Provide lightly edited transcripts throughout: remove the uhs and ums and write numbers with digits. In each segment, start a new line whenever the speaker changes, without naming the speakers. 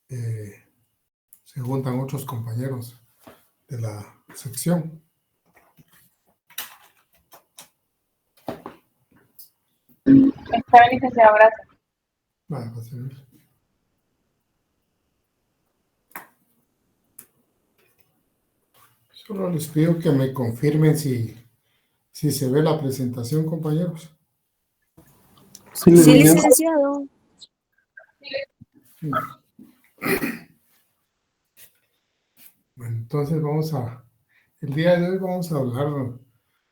eh, se juntan otros compañeros de la sección.
Está bien, licenciado, gracias.
Vale, José Luis. Solo les pido que me confirmen si se ve la presentación, compañeros.
Sí, licenciado.
Bueno, entonces el día de hoy vamos a hablar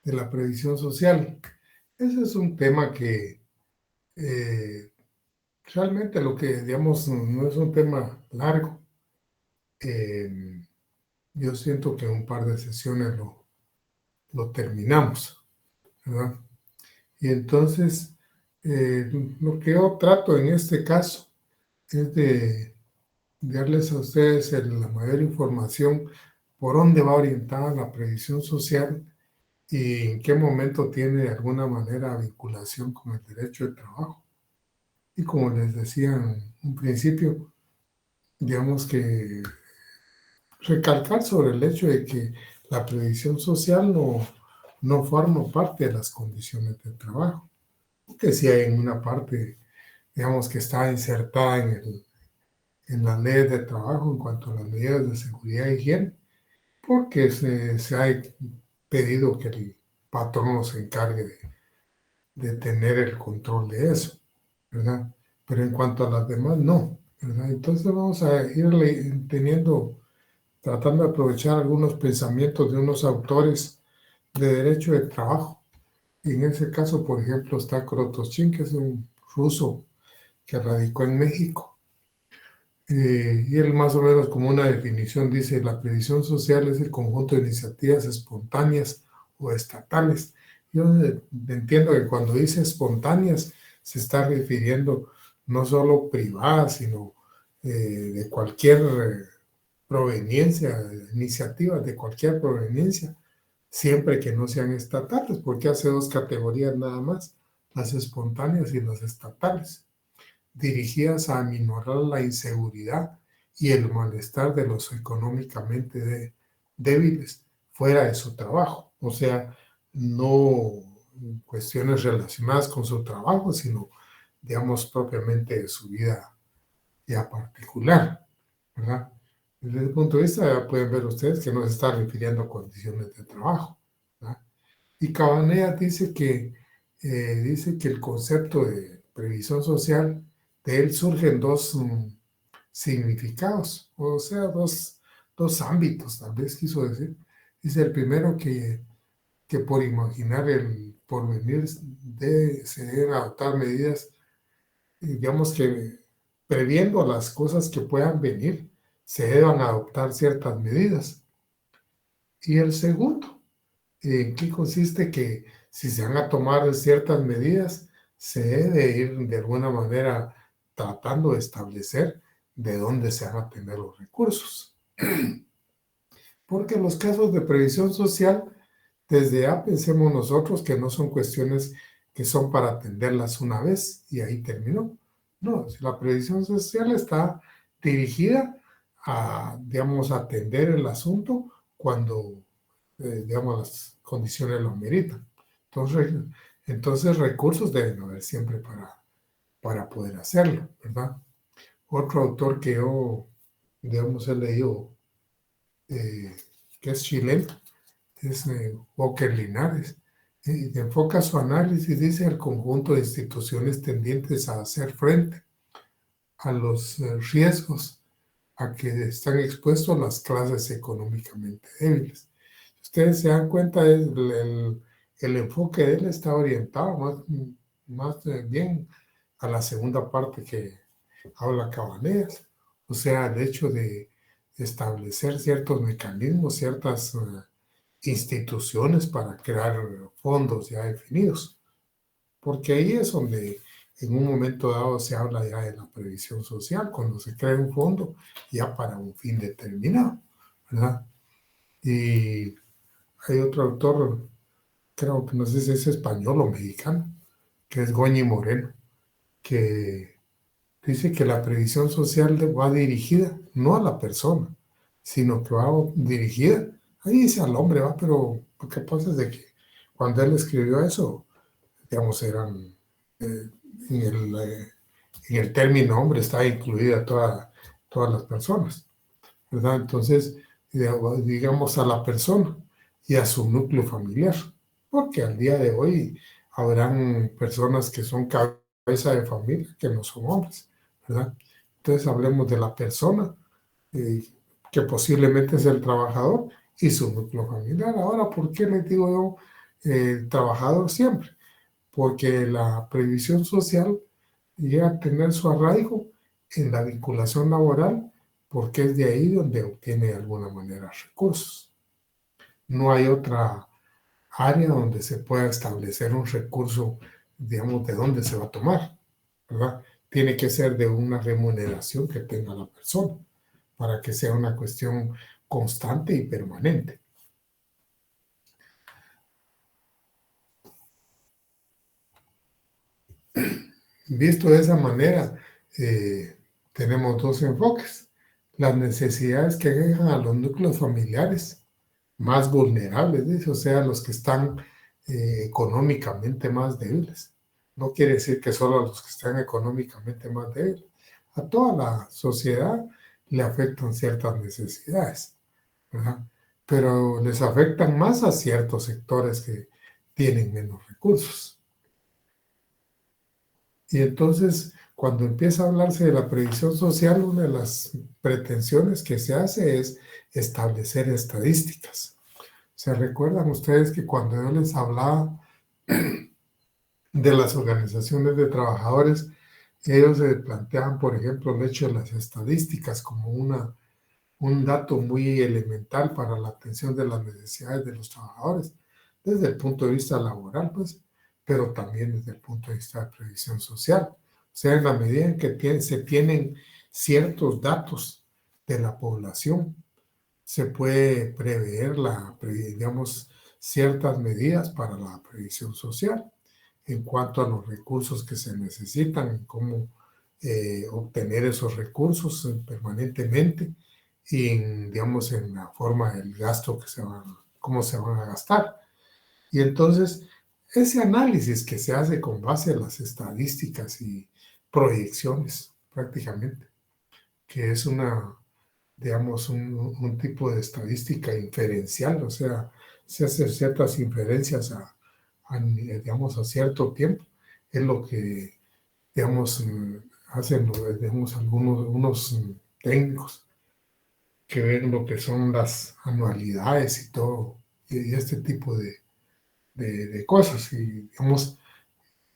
de la previsión social. Ese es un tema que realmente digamos, no es un tema largo. Yo siento que en un par de sesiones lo terminamos, ¿verdad? Y entonces, lo que yo trato en este caso es de darles a ustedes la mayor información por dónde va orientada la previsión social y en qué momento tiene de alguna manera vinculación con el derecho de trabajo. Y como les decía en un principio, digamos que recalcar sobre el hecho de que la previsión social no forma parte de las condiciones de trabajo, que sí hay en una parte, digamos, que está insertada en las leyes de trabajo en cuanto a las medidas de seguridad e higiene, porque se ha pedido que el patrón se encargue de tener el control de eso, ¿verdad? Pero en cuanto a las demás, no, ¿verdad? Entonces vamos a ir tratando de aprovechar algunos pensamientos de unos autores de derecho de trabajo. Y en ese caso, por ejemplo, está Krotoshin, que es un ruso que radicó en México. Y él más o menos como una definición dice, la previsión social es el conjunto de iniciativas espontáneas o estatales. Yo entiendo que cuando dice espontáneas se está refiriendo no solo privadas, sino de cualquier proveniencia, iniciativas de cualquier proveniencia, siempre que no sean estatales, porque hace dos categorías nada más, las espontáneas y las estatales, dirigidas a aminorar la inseguridad y el malestar de los económicamente débiles fuera de su trabajo. O sea, no cuestiones relacionadas con su trabajo, sino, digamos, propiamente de su vida ya particular, ¿verdad? Desde el punto de vista, ya pueden ver ustedes que no se está refiriendo a condiciones de trabajo, ¿verdad? Y Cabanillas dice que el concepto de previsión social, de él surgen dos significados, o sea, dos ámbitos, tal vez quiso decir. Dice el primero que por imaginar el porvenir se deben adoptar medidas, digamos que previendo las cosas que puedan venir, se deban adoptar ciertas medidas. Y el segundo, ¿en qué consiste? Que si se van a tomar ciertas medidas, se debe ir de alguna manera tratando de establecer de dónde se van a tener los recursos. Porque en los casos de previsión social, desde ya pensemos nosotros que no son cuestiones que son para atenderlas una vez y ahí terminó. No, la previsión social está dirigida a, digamos, atender el asunto cuando, digamos, las condiciones lo ameritan. Entonces recursos deben haber siempre para poder hacerlo, ¿verdad? Otro autor que yo, digamos, he leído, que es chileno, es Walker Linares, y enfoca su análisis, dice, el conjunto de instituciones tendientes a hacer frente a los riesgos a que están expuestos las clases económicamente débiles. Ustedes se dan cuenta, el enfoque de él está orientado más bien a la segunda parte que habla Cabanillas, o sea, el hecho de establecer ciertos mecanismos, ciertas instituciones para crear fondos ya definidos, porque ahí es donde en un momento dado se habla ya de la previsión social, cuando se crea un fondo ya para un fin determinado, ¿verdad? Y hay otro autor, creo que no sé si es español o mexicano, que es Goñi Moreno, que dice que la previsión social va dirigida no a la persona, sino que va dirigida, ahí dice al hombre, va, pero lo que pasa es de que cuando él escribió eso, digamos, eran, eh, en el, eh, en el término hombre está incluida todas las personas, ¿verdad? Entonces, digamos a la persona y a su núcleo familiar, porque al día de hoy habrán personas que son cabeza de familia que no son hombres, ¿verdad? Entonces hablemos de la persona, eh, que posiblemente es el trabajador y su núcleo familiar. Ahora, ¿por qué les digo yo trabajador siempre? Porque la previsión social llega a tener su arraigo en la vinculación laboral, porque es de ahí donde obtiene de alguna manera recursos. No hay otra área donde se pueda establecer un recurso, digamos, de dónde se va a tomar, ¿verdad? Tiene que ser de una remuneración que tenga la persona para que sea una cuestión constante y permanente. Visto de esa manera, tenemos dos enfoques. Las necesidades que dejan a los núcleos familiares más vulnerables, dice, o sea, los que están económicamente más débiles. No quiere decir que solo a los que están económicamente más débiles. A toda la sociedad le afectan ciertas necesidades, ¿verdad? Pero les afectan más a ciertos sectores que tienen menos recursos. Y entonces, cuando empieza a hablarse de la previsión social, una de las pretensiones que se hace es establecer estadísticas. ¿Se recuerdan ustedes que cuando yo les hablaba de las organizaciones de trabajadores, ellos se planteaban, por ejemplo, el hecho de las estadísticas como un dato muy elemental para la atención de las necesidades de los trabajadores, desde el punto de vista laboral, pues, pero también desde el punto de vista de previsión social? O sea, en la medida en que se tienen ciertos datos de la población, se puede prever digamos, ciertas medidas para la previsión social en cuanto a los recursos que se necesitan, cómo obtener esos recursos permanentemente y, digamos, en la forma del gasto cómo se van a gastar. Y entonces, ese análisis que se hace con base a las estadísticas y proyecciones, prácticamente, que es digamos, un tipo de estadística inferencial, o sea, se hacen ciertas inferencias digamos, a cierto tiempo, es lo que, digamos, hacen, digamos, unos técnicos que ven lo que son las anualidades y todo, y este tipo de cosas, y digamos,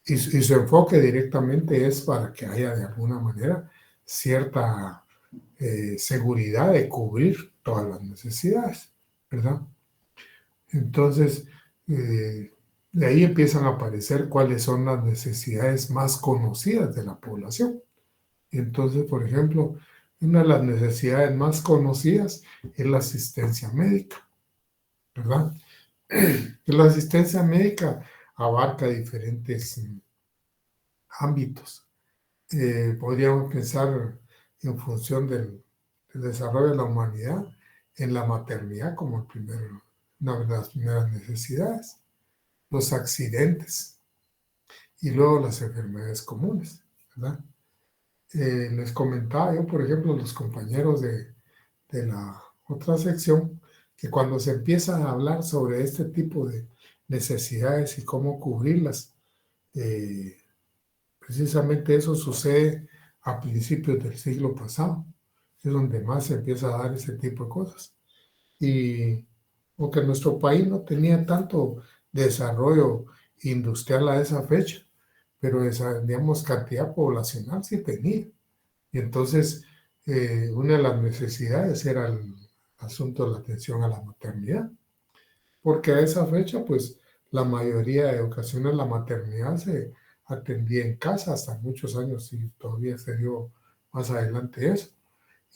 y su enfoque directamente es para que haya de alguna manera cierta seguridad de cubrir todas las necesidades, ¿verdad? Entonces, de ahí empiezan a aparecer cuáles son las necesidades más conocidas de la población. Entonces, por ejemplo, una de las necesidades más conocidas es la asistencia médica, ¿verdad? La asistencia médica abarca diferentes ámbitos. Podríamos pensar en función del desarrollo de la humanidad en la maternidad como una de las primeras necesidades, los accidentes y luego las enfermedades comunes, ¿verdad? Les comentaba yo, por ejemplo, los compañeros de la otra sección, que cuando se empieza a hablar sobre este tipo de necesidades y cómo cubrirlas, eh, precisamente eso sucede a principios del siglo pasado, es donde más se empieza a dar ese tipo de cosas. Y aunque nuestro país no tenía tanto desarrollo industrial a esa fecha, pero esa, digamos, cantidad poblacional sí tenía. Y entonces, una de las necesidades era el asunto de la atención a la maternidad, porque a esa fecha, pues, la mayoría de ocasiones la maternidad se atendía en casa hasta muchos años y todavía se dio más adelante eso.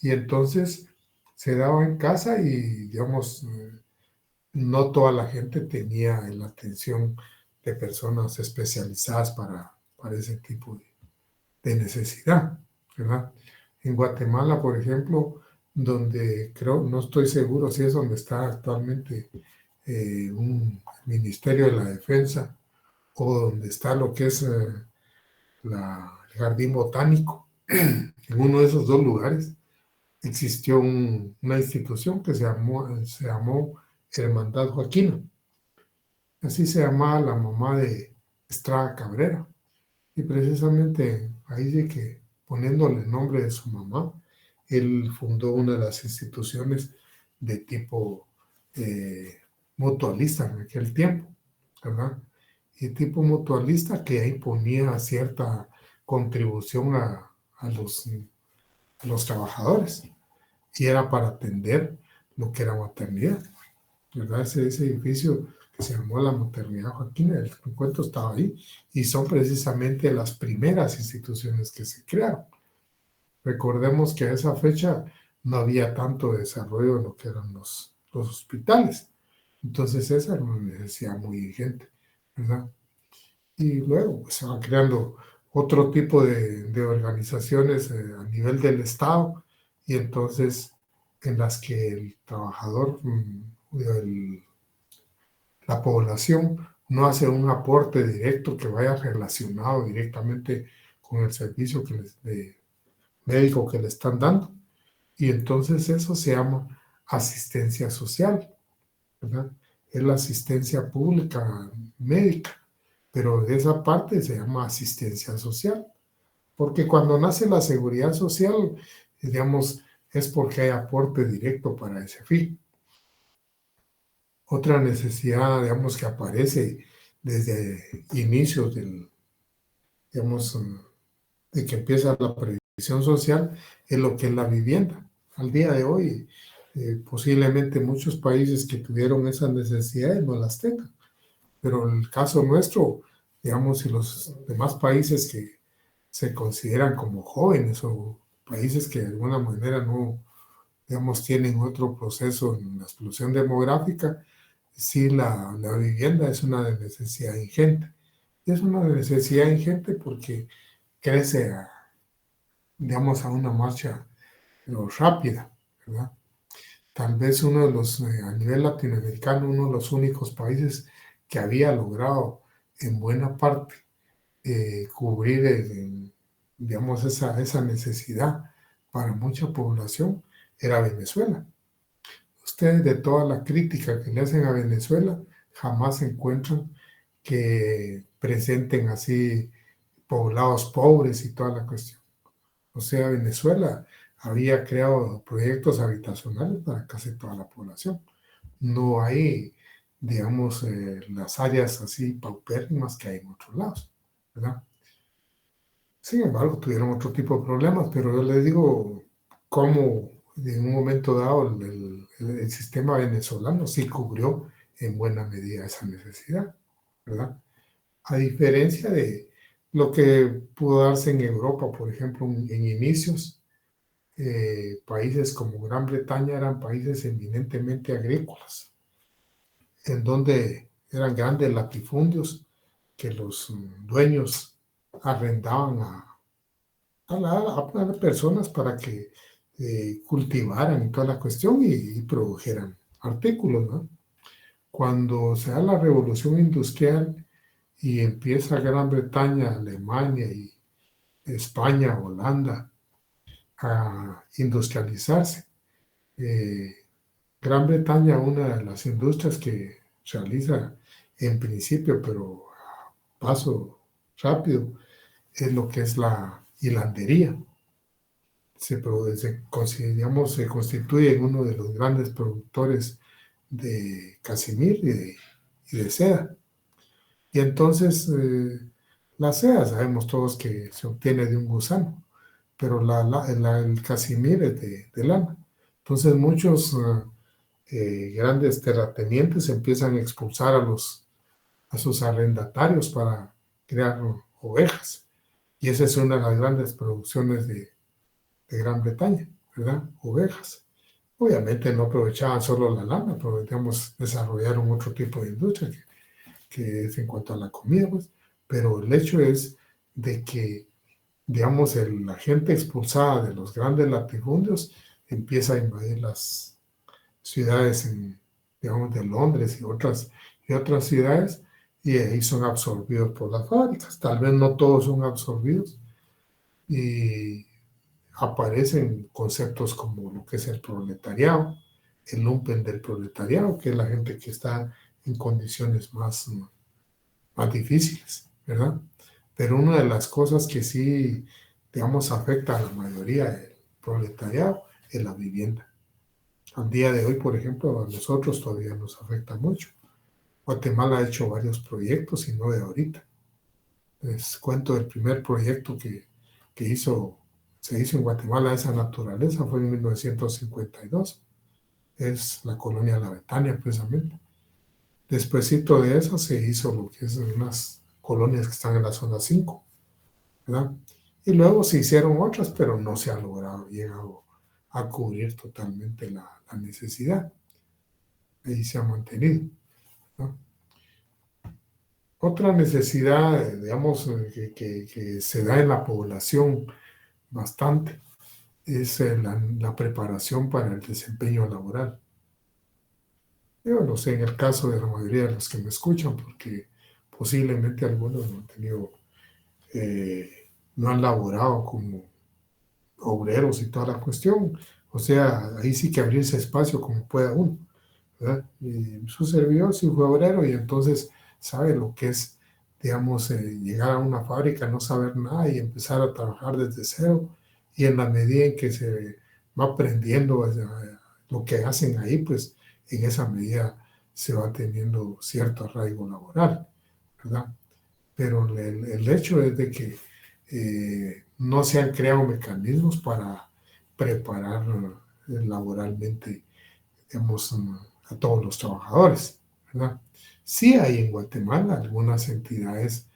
Y entonces se daba en casa y, digamos, no toda la gente tenía la atención de personas especializadas para ese tipo de necesidad. ¿verdad? En Guatemala, por ejemplo, donde creo, no estoy seguro si es donde está actualmente un Ministerio de la Defensa o donde está lo que es el Jardín Botánico. En uno de esos dos lugares existió una institución que se llamó Hermandad Joaquina. Así se llamaba la mamá de Estrada Cabrera. Y precisamente ahí de que poniéndole el nombre de su mamá, él fundó una de las instituciones de tipo mutualista en aquel tiempo, ¿verdad? Y tipo mutualista que ahí ponía cierta contribución a los trabajadores y era para atender lo que era maternidad, ¿verdad? Ese edificio que se llamó la Maternidad Joaquina, el encuentro estaba ahí, y son precisamente las primeras instituciones que se crearon. Recordemos que a esa fecha no había tanto desarrollo de lo que eran los hospitales, entonces esa era una necesidad muy vigente, ¿verdad? Y luego pues, se van creando otro tipo de organizaciones a nivel del Estado, y entonces en las que el trabajador, la población no hace un aporte directo que vaya relacionado directamente con el servicio de médico que le están dando. Y entonces eso se llama asistencia social, ¿verdad? Es la asistencia pública médica, pero de esa parte se llama asistencia social, porque cuando nace la seguridad social, digamos, es porque hay aporte directo para ese fin. Otra necesidad, digamos, que aparece desde inicios digamos, de que empieza la previsión social, es lo que es la vivienda. Al día de hoy, posiblemente muchos países que tuvieron esas necesidades no las tengan, pero en el caso nuestro, digamos, y los demás países que se consideran como jóvenes o países que de alguna manera no, digamos, tienen otro proceso en la explosión demográfica, sí, la vivienda es una necesidad ingente. Y es una necesidad ingente porque crece, digamos, a una marcha pero rápida, ¿verdad? Tal vez uno de los, a nivel latinoamericano, uno de los únicos países que había logrado en buena parte cubrir, digamos, esa necesidad para mucha población era Venezuela. Ustedes de toda la crítica que le hacen a Venezuela, jamás encuentran que presenten así poblados pobres y toda la cuestión. O sea, Venezuela había creado proyectos habitacionales para casi toda la población. No hay, digamos, las áreas así paupérrimas que hay en otros lados, ¿verdad? Sin embargo, tuvieron otro tipo de problemas, pero yo les digo cómo en un momento dado el sistema venezolano sí cubrió en buena medida esa necesidad, ¿verdad? A diferencia de lo que pudo darse en Europa, por ejemplo, en inicios, países como Gran Bretaña eran países eminentemente agrícolas, en donde eran grandes latifundios que los dueños arrendaban a las personas para que cultivaran toda la cuestión y produjeran artículos, ¿no? Cuando se da la revolución industrial y empieza Gran Bretaña, Alemania y España, Holanda a industrializarse, eh, Gran Bretaña, una de las industrias que realiza en principio, pero a paso rápido, es lo que es la hilandería. Se constituye en uno de los grandes productores de casimir y de seda. Y entonces, la seda sabemos todos que se obtiene de un gusano, pero el casimir es de lana. Entonces, muchos grandes terratenientes empiezan a expulsar a sus arrendatarios para crear ovejas. Y esa es una de las grandes producciones de Gran Bretaña, ¿verdad? Ovejas. Obviamente no aprovechaban solo la lana, pero digamos, desarrollaron otro tipo de industria que es en cuanto a la comida, pues. Pero el hecho es de que digamos, la gente expulsada de los grandes latifundios empieza a invadir las ciudades, digamos, de Londres y otras ciudades, y ahí son absorbidos por las fábricas. Tal vez no todos son absorbidos, y aparecen conceptos como lo que es el proletariado, el lumpen del proletariado, que es la gente que está en condiciones más difíciles, ¿verdad? Pero una de las cosas que sí, digamos, afecta a la mayoría del proletariado es la vivienda. Al día de hoy, por ejemplo, a nosotros todavía nos afecta mucho. Guatemala ha hecho varios proyectos y no de ahorita. Les cuento el primer proyecto que se hizo en Guatemala de esa naturaleza fue en 1952. Es la colonia La Betania, precisamente. Despuésito de eso se hizo lo que es unas colonias que están en la zona 5, ¿verdad? Y luego se hicieron otras, pero no se ha llegado a cubrir totalmente la necesidad. Ahí se ha mantenido, ¿no? Otra necesidad, digamos, que se da en la población bastante es la preparación para el desempeño laboral. Yo no sé, en el caso de la mayoría de los que me escuchan, porque posiblemente algunos no han tenido, no han laborado como obreros y toda la cuestión. O sea, ahí sí que abrirse espacio como pueda uno, ¿verdad? Y su servidor sí fue obrero y entonces sabe lo que es, digamos, llegar a una fábrica, no saber nada y empezar a trabajar desde cero. Y en la medida en que se va aprendiendo lo que hacen ahí, pues en esa medida se va teniendo cierto arraigo laboral, ¿verdad? Pero el hecho es de que no se han creado mecanismos para preparar laboralmente, digamos, a todos los trabajadores, ¿verdad? Sí hay en Guatemala algunas entidades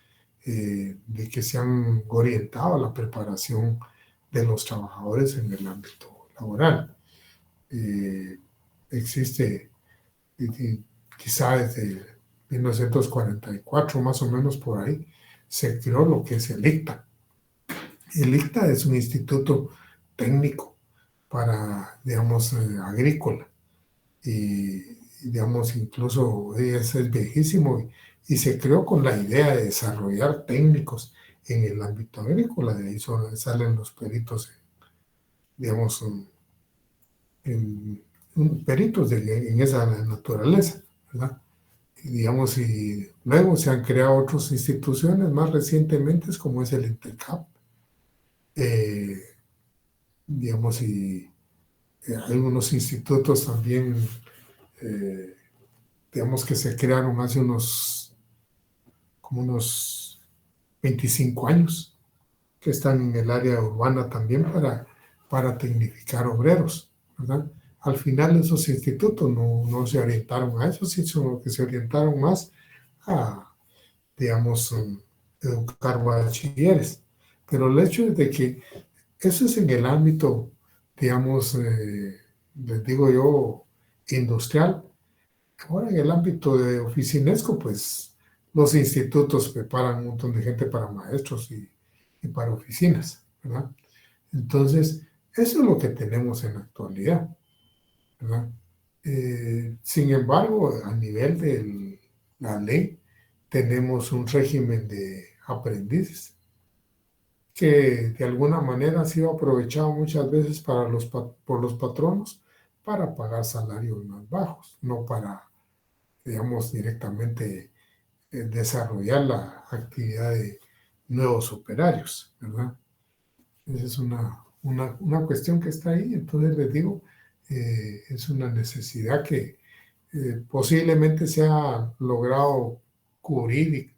de que se han orientado a la preparación de los trabajadores en el ámbito laboral. Existe quizá desde 1944, más o menos por ahí, se creó lo que es el ICTA. El ICTA es un instituto técnico para, digamos, agrícola. Y, digamos, incluso es viejísimo y se creó con la idea de desarrollar técnicos en el ámbito agrícola. De ahí salen los peritos, digamos, peritos en esa naturaleza, ¿verdad? Y, digamos, y luego se han creado otras instituciones más recientemente, como es el INTECAP, digamos, y hay unos institutos también, eh, digamos, que se crearon hace como unos 25 años, que están en el área urbana también para tecnificar obreros, ¿verdad? Al final esos institutos no se orientaron a eso, sino que se orientaron más a, digamos, educar bachilleres. Pero el hecho es de que eso es en el ámbito, digamos, les digo yo, industrial. Ahora en el ámbito de oficinesco, pues los institutos preparan un montón de gente para maestros y para oficinas, ¿verdad? Entonces, eso es lo que tenemos en la actualidad, ¿verdad? Sin embargo, a nivel de la ley, tenemos un régimen de aprendices que de alguna manera ha sido aprovechado muchas veces por los patronos para pagar salarios más bajos, no para, digamos, directamente desarrollar la actividad de nuevos operarios, ¿verdad? Esa es una cuestión que está ahí. Entonces les digo, es una necesidad que posiblemente se ha logrado cubrir y,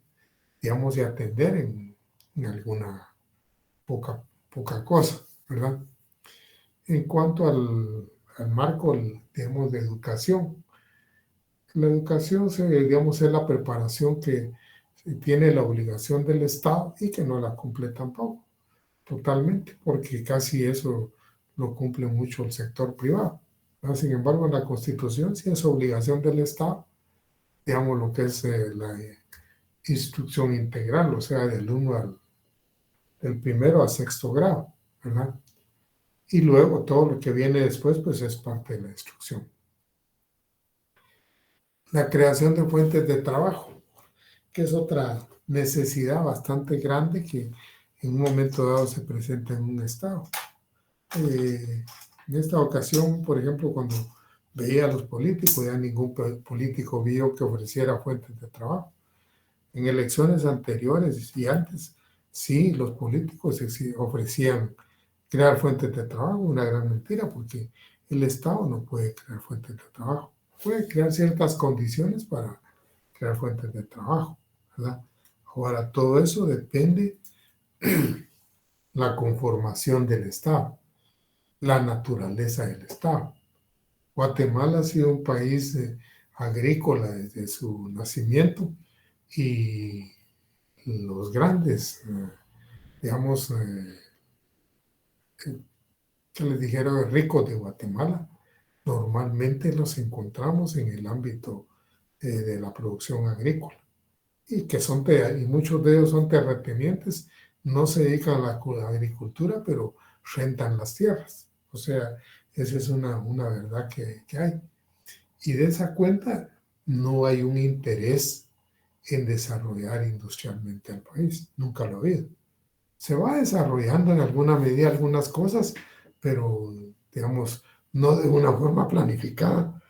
digamos, y atender en alguna poca cosa, ¿verdad? En cuanto al marco, digamos, de educación, la educación, digamos, es la preparación que tiene la obligación del Estado y que no la cumple tampoco totalmente, porque casi eso lo cumple mucho el sector privado, ¿no? Sin embargo, en la Constitución sí es obligación del Estado, digamos, lo que es la instrucción integral, o sea, del 1 del primero a sexto grado, ¿verdad? Y luego todo lo que viene después, pues es parte de la instrucción. La creación de fuentes de trabajo, que es otra necesidad bastante grande que en un momento dado se presenta en un estado. En esta ocasión, por ejemplo, cuando veía a los políticos, ya ningún político vio que ofreciera fuentes de trabajo. En elecciones anteriores y antes, sí, los políticos ofrecían crear fuentes de trabajo, una gran mentira, porque el Estado no puede crear fuentes de trabajo. Puede crear ciertas condiciones para crear fuentes de trabajo, ¿verdad? Ahora, todo eso depende de la conformación del Estado, la naturaleza del Estado. Guatemala ha sido un país agrícola desde su nacimiento y los grandes, digamos, que les dijeron ricos de Guatemala, normalmente los encontramos en el ámbito de la producción agrícola y que y muchos de ellos son terratenientes, no se dedican a la agricultura, pero rentan las tierras. O sea, esa es una verdad que hay. Y de esa cuenta no hay un interés en desarrollar industrialmente al país. Nunca lo ha habido. Se va desarrollando en alguna medida algunas cosas, pero digamos, no de una forma planificada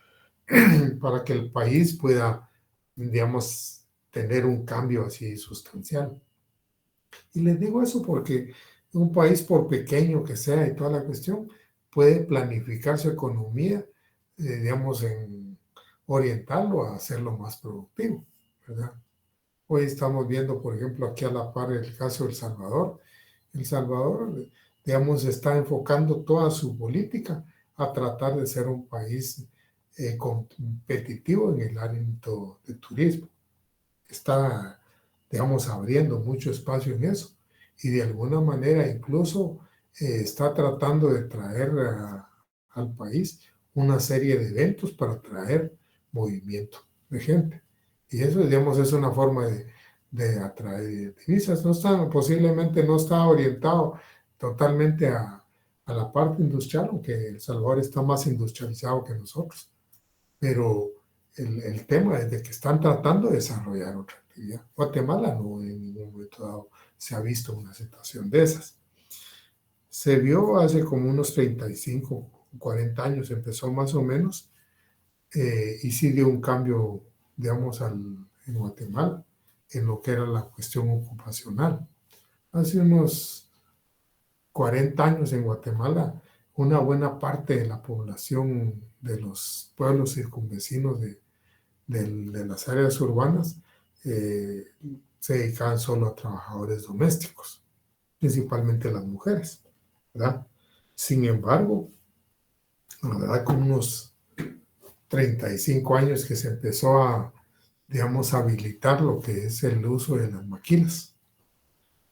para que el país pueda, digamos, tener un cambio así sustancial. Y les digo eso porque un país, por pequeño que sea y toda la cuestión, puede planificar su economía, digamos, en orientarlo a hacerlo más productivo, ¿verdad? Hoy estamos viendo, por ejemplo, aquí a la par el caso de El Salvador. El Salvador, digamos, está enfocando toda su política a tratar de ser un país competitivo en el ámbito de turismo. Está, digamos, abriendo mucho espacio en eso y de alguna manera incluso está tratando de traer al país una serie de eventos para traer movimiento de gente. Y eso, digamos, es una forma de atraer divisas. No está, posiblemente no está orientado totalmente a la parte industrial, aunque El Salvador está más industrializado que nosotros. Pero el tema es de que están tratando de desarrollar otra actividad. Guatemala no en ningún momento dado se ha visto una situación de esas. Se vio hace como unos 35, 40 años, empezó más o menos, y sí dio un cambio, digamos, en Guatemala, en lo que era la cuestión ocupacional. Hace unos 40 años en Guatemala, una buena parte de la población de los pueblos circunvecinos de las áreas urbanas se dedicaban solo a trabajadores domésticos, principalmente las mujeres, ¿verdad? Sin embargo, la verdad, con unos 35 años que se empezó a, digamos, habilitar lo que es el uso de las maquilas.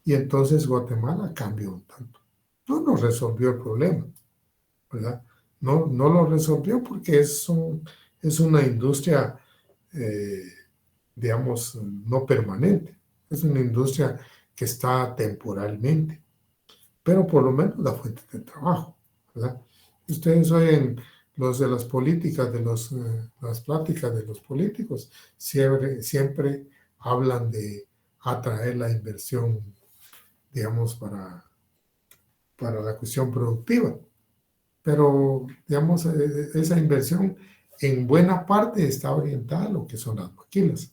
Y entonces Guatemala cambió un tanto. No nos resolvió el problema, ¿verdad? No, no lo resolvió porque es una industria, digamos, no permanente. Es una industria que está temporalmente, pero por lo menos da fuente de trabajo, ¿verdad? Ustedes oyen los de las políticas, las pláticas de los políticos, siempre hablan de atraer la inversión, digamos, para la cuestión productiva. Pero, digamos, esa inversión en buena parte está orientada a lo que son las maquilas.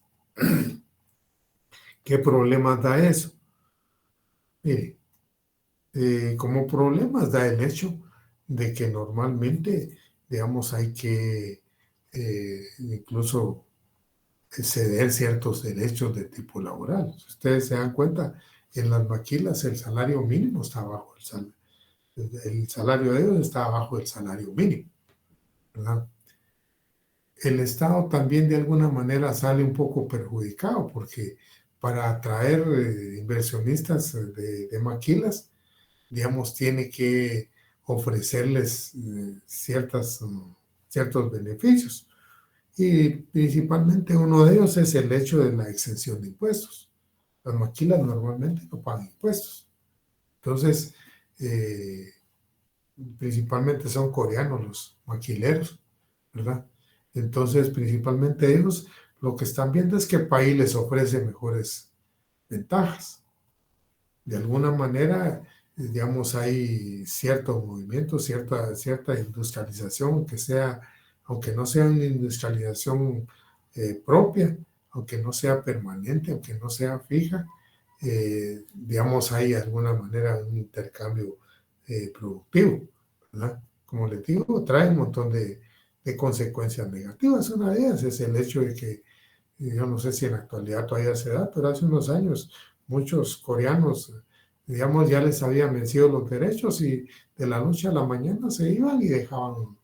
¿Qué problemas da eso? Mire, como problemas da el hecho de que normalmente, digamos, hay que incluso ceder ciertos derechos de tipo laboral. Si ustedes se dan cuenta, en las maquilas el salario mínimo está bajo el salario de ellos está abajo del salario mínimo, ¿verdad? El Estado también de alguna manera sale un poco perjudicado porque para atraer inversionistas de maquilas, digamos, tiene que ofrecerles ciertos beneficios. Y principalmente uno de ellos es el hecho de la exención de impuestos. Las maquilas normalmente no pagan impuestos. Entonces, principalmente son coreanos los maquileros, ¿verdad? Entonces, principalmente ellos lo que están viendo es que el país les ofrece mejores ventajas. De alguna manera, digamos, hay cierto movimiento, cierta industrialización, aunque no sea una industrialización propia, aunque no sea permanente, aunque no sea fija, digamos, hay de alguna manera un intercambio productivo, ¿verdad? Como les digo, trae un montón de consecuencias negativas. Una de ellas es el hecho de que, yo no sé si en la actualidad todavía se da, pero hace unos años muchos coreanos, digamos, ya les habían vencido los derechos y de la noche a la mañana se iban y dejaban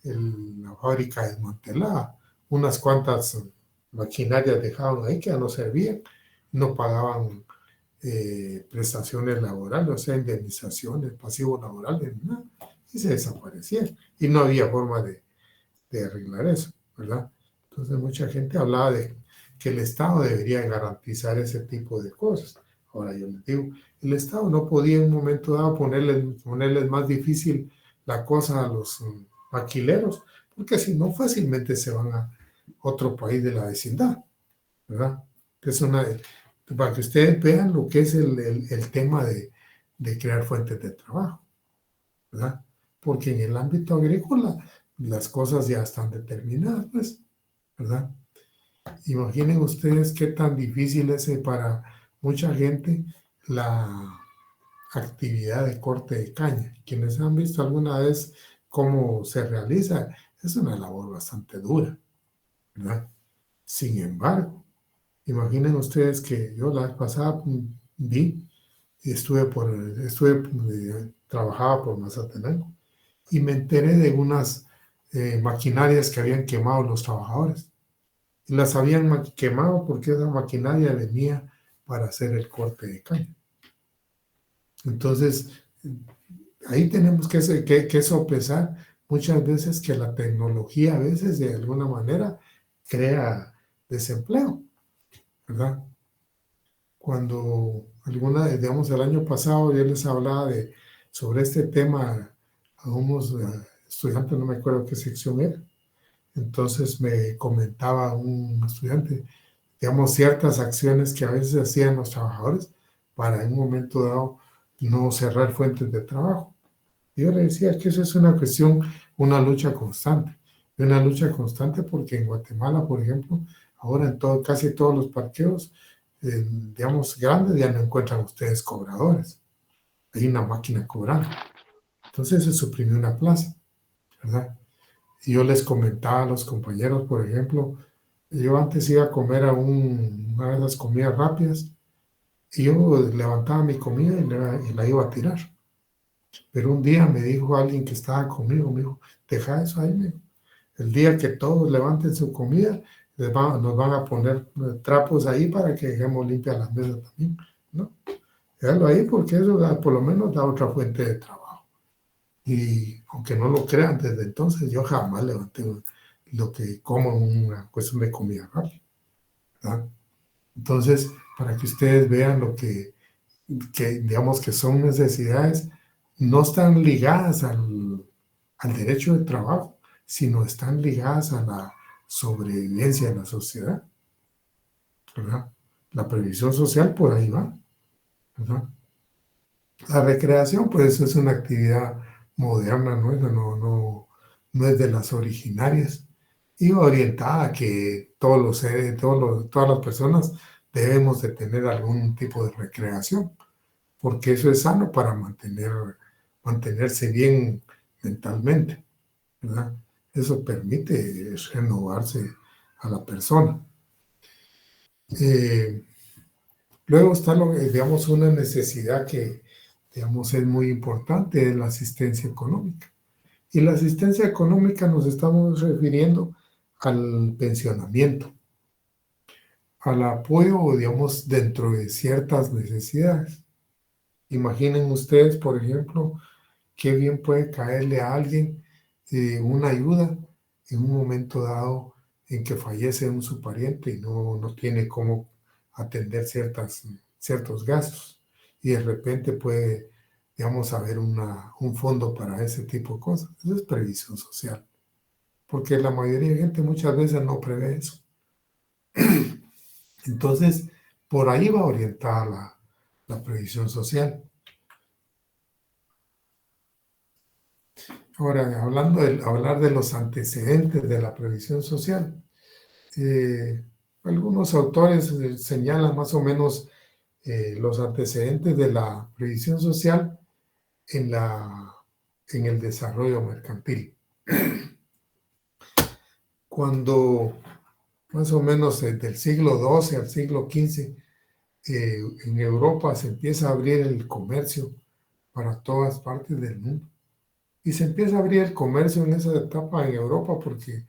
la fábrica desmantelada. Unas cuantas maquinarias dejaban ahí que ya no servían, no pagaban prestaciones laborales, o sea, indemnizaciones, pasivos laborales, nada, y se desaparecían. Y no había forma de arreglar eso, ¿verdad? Entonces mucha gente hablaba de que el Estado debería garantizar ese tipo de cosas. Ahora yo les digo, el Estado no podía en un momento dado ponerles más difícil la cosa a los maquileros, porque si no fácilmente se van a otro país de la vecindad, ¿verdad? Es para que ustedes vean lo que es el tema de crear fuentes de trabajo, ¿verdad? Porque en el ámbito agrícola las cosas ya están determinadas, pues, ¿verdad? Imaginen ustedes qué tan difícil es para mucha gente la actividad de corte de caña. Quienes han visto alguna vez cómo se realiza, es una labor bastante dura, ¿verdad? Sin embargo, imaginen ustedes que yo la vez pasada vi y trabajaba por Mazatenango y me enteré de unas maquinarias que habían quemado los trabajadores. Y las habían quemado porque esa maquinaria venía para hacer el corte de caña. Entonces, ahí tenemos que sopesar muchas veces que la tecnología a veces de alguna manera crea desempleo, ¿verdad? Cuando digamos, el año pasado yo les hablaba sobre este tema a unos estudiantes, no me acuerdo qué sección era, entonces me comentaba un estudiante, digamos, ciertas acciones que a veces hacían los trabajadores para en un momento dado no cerrar fuentes de trabajo. Y yo le decía que eso es una cuestión, una lucha constante. Y una lucha constante porque en Guatemala, por ejemplo, ahora casi todos los parqueos, digamos, grandes, ya no encuentran ustedes cobradores. Hay una máquina cobrando. Entonces se suprimió una plaza, ¿verdad? Y yo les comentaba a los compañeros, por ejemplo, yo antes iba a comer a una de esas comidas rápidas y yo levantaba mi comida y la iba a tirar. Pero un día me dijo alguien que estaba conmigo, me dijo, deja eso ahí, me dijo. El día que todos levanten su comida, nos van a poner trapos ahí para que dejemos limpias las mesas también, ¿no? Déjalo ahí porque eso por lo menos da otra fuente de trabajo. Y aunque no lo crean, desde entonces yo jamás levanté lo que como en una cuestión de comida rápida, ¿verdad? Entonces, para que ustedes vean lo que digamos que son necesidades, no están ligadas al derecho de trabajo, sino están ligadas a la sobrevivencia de la sociedad, ¿verdad? La previsión social por ahí va, ¿verdad? La recreación, pues es una actividad moderna, no es de las originarias y orientada a que todos los seres, todas las personas debemos de tener algún tipo de recreación, porque eso es sano para mantenerse bien mentalmente, ¿verdad? Eso permite renovarse a la persona. Luego está, digamos, una necesidad que, digamos, es muy importante, es la asistencia económica. Y la asistencia económica nos estamos refiriendo al pensionamiento, al apoyo, digamos, dentro de ciertas necesidades. Imaginen ustedes, por ejemplo, qué bien puede caerle a alguien una ayuda en un momento dado en que fallece su pariente y no tiene cómo atender ciertos gastos. Y de repente puede digamos, haber un fondo para ese tipo de cosas. Eso es previsión social, porque la mayoría de gente muchas veces no prevé eso. Entonces, por ahí va orientada la previsión social. Ahora, hablar de los antecedentes de la previsión social. Algunos autores señalan más o menos los antecedentes de la previsión social en el desarrollo mercantil. Cuando más o menos desde el siglo XII al siglo XV, en Europa se empieza a abrir el comercio para todas partes del mundo. Y se empieza a abrir el comercio en esa etapa en Europa porque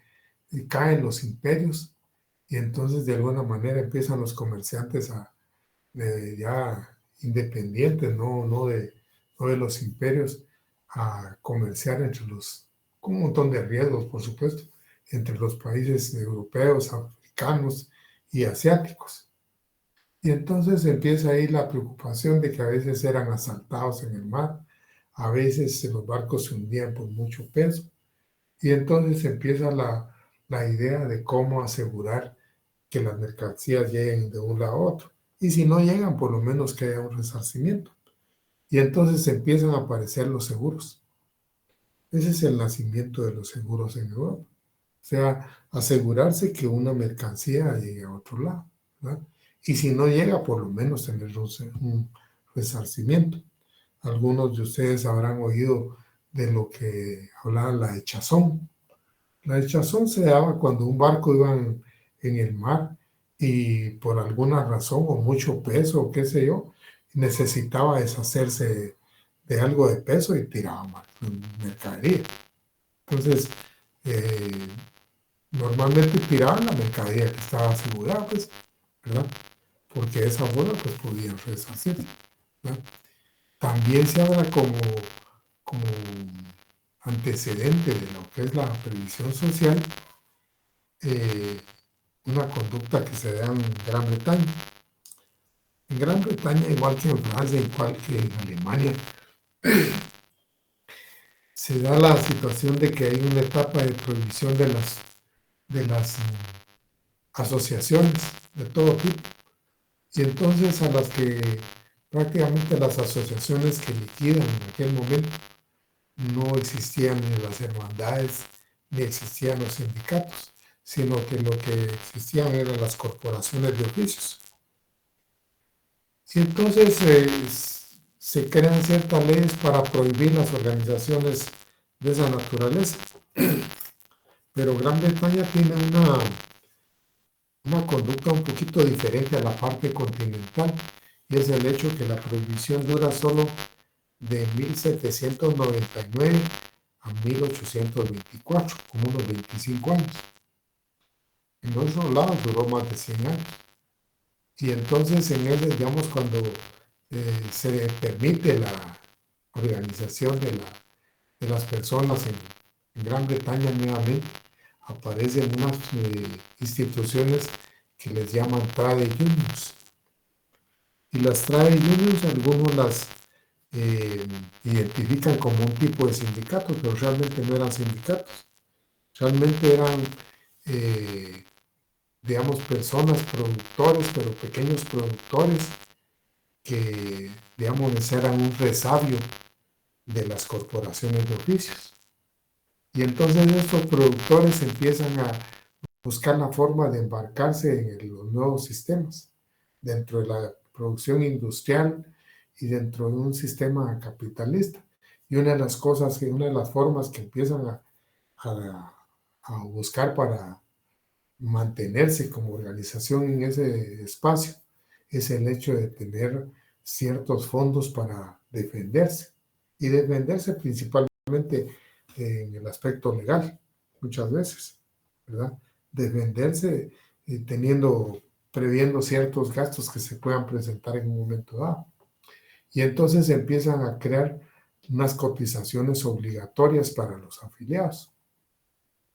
caen los imperios y entonces de alguna manera empiezan los comerciantes ya independientes, no de los imperios, a comerciar con un montón de riesgos, por supuesto, entre los países europeos, africanos y asiáticos. Y entonces empieza ahí la preocupación de que a veces eran asaltados en el mar, a veces los barcos se hundían por mucho peso, y entonces empieza la idea de cómo asegurar que las mercancías lleguen de un lado a otro. Y si no llegan, por lo menos que haya un resarcimiento. Y entonces empiezan a aparecer los seguros. Ese es el nacimiento de los seguros en Europa. O sea, asegurarse que una mercancía llegue a otro lado, ¿verdad? Y si no llega, por lo menos tener un resarcimiento. Algunos de ustedes habrán oído de lo que hablaba la echazón. La echazón se daba cuando un barco iba en el mar y por alguna razón o mucho peso o qué sé yo, necesitaba deshacerse de algo de peso y tiraba mercadería. Entonces, eh, normalmente tiraban la mercadería que estaba asegurada, pues, ¿verdad? Porque de esa forma pues podían resarcirse, ¿verdad? También se habla como antecedente de lo que es la previsión social, una conducta que se da en Gran Bretaña. En Gran Bretaña, igual que en Francia, igual que en Alemania, se da la situación de que hay una etapa de prohibición de las asociaciones de todo tipo. Y entonces a las que prácticamente las asociaciones que liquidan en aquel momento no existían ni las hermandades ni existían los sindicatos, sino que lo que existían eran las corporaciones de oficios. Y entonces se crean ciertas leyes para prohibir las organizaciones de esa naturaleza. Pero Gran Bretaña tiene una conducta un poquito diferente a la parte continental, y es el hecho que la prohibición dura solo de 1799 a 1824, como unos 25 años. En otros lados duró más de 100 años. Y entonces en él, digamos, cuando se permite la organización de las personas en Gran Bretaña nuevamente, aparecen unas instituciones que les llaman trade unions. Y las trade unions, algunos las identifican como un tipo de sindicato, pero realmente no eran sindicatos. Realmente eran, digamos, personas, productores, pero pequeños productores que, digamos, eran un resabio de las corporaciones de oficios. Y entonces estos productores empiezan a buscar la forma de embarcarse en los nuevos sistemas, dentro de la producción industrial y dentro de un sistema capitalista. Y una de las cosas, una de las formas que empiezan a buscar para mantenerse como organización en ese espacio es el hecho de tener ciertos fondos para defenderse. Y defenderse principalmente en el aspecto legal, muchas veces, ¿verdad? Defenderse previendo ciertos gastos que se puedan presentar en un momento dado. Y entonces empiezan a crear unas cotizaciones obligatorias para los afiliados.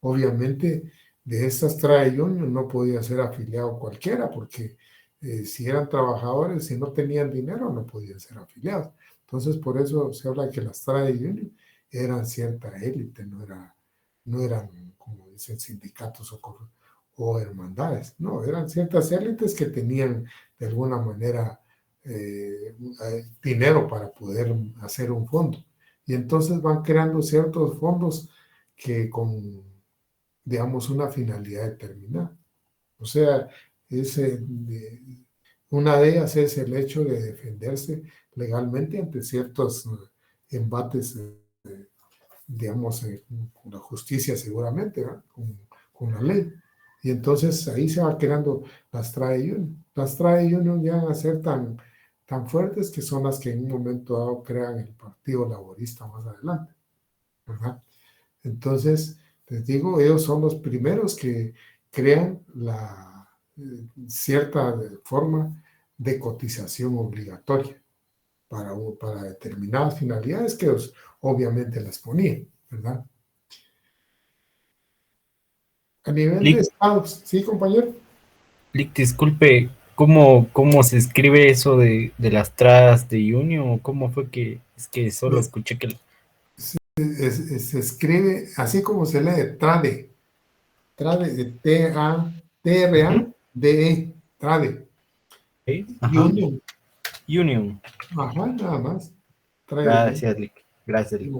Obviamente, de estas trade unions no podía ser afiliado cualquiera, porque si eran trabajadores y no tenían dinero, no podían ser afiliados. Entonces, por eso se habla que las trade unions eran cierta élite, no eran, como dicen, sindicatos o hermandades, no, eran ciertas élites que tenían de alguna manera dinero para poder hacer un fondo. Y entonces van creando ciertos fondos que con, digamos, una finalidad determinada. O sea, una de ellas es el hecho de defenderse legalmente ante ciertos embates, digamos, con la justicia seguramente, ¿verdad? Con la ley. Y entonces ahí se va creando las trade unions. Las trade unions ya van a ser tan fuertes que son las que en un momento dado crean el Partido Laborista más adelante, ¿verdad? Entonces, les digo, ellos son los primeros que crean la cierta forma de cotización obligatoria para determinadas finalidades que ellos obviamente las ponían, ¿verdad? A nivel de
Lick,
estados, ¿sí, compañero?
disculpe, ¿cómo se escribe eso de las tras de Union? ¿Cómo fue que es que solo
Es-
escuché que...
se escribe así como se lee, trade, de
Ujú,
T-R-A-D-E, trade,
ok,
y
ajá,
union,
Union.
ajá, nada más, trade.
Gracias, Lick. Gracias, Lick.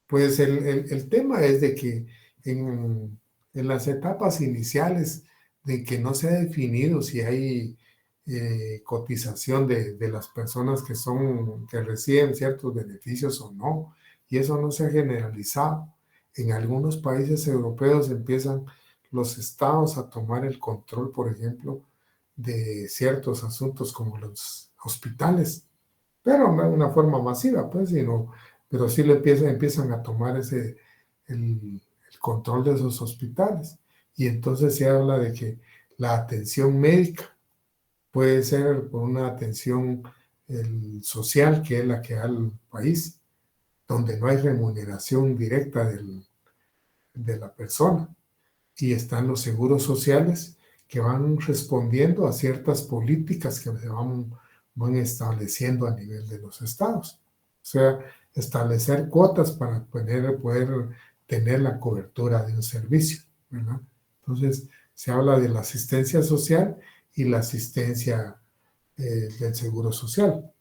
Pues el tema es de que en las etapas iniciales de que no se ha definido si hay cotización de las personas que reciben ciertos beneficios o no, y eso no se ha generalizado. En algunos países europeos empiezan los estados a tomar el control, por ejemplo, de ciertos asuntos como los hospitales, pero no de una forma masiva, pues, pero sí empiezan a tomar el control de esos hospitales. Y entonces se habla de que la atención médica puede ser por una atención social, que es la que da el país, donde no hay remuneración directa de la persona. Y están los seguros sociales que van respondiendo a ciertas políticas que se van estableciendo a nivel de los estados. O sea, establecer cuotas para poder tener la cobertura de un servicio, ¿verdad? Entonces, se habla de la asistencia social y la asistencia del seguro social.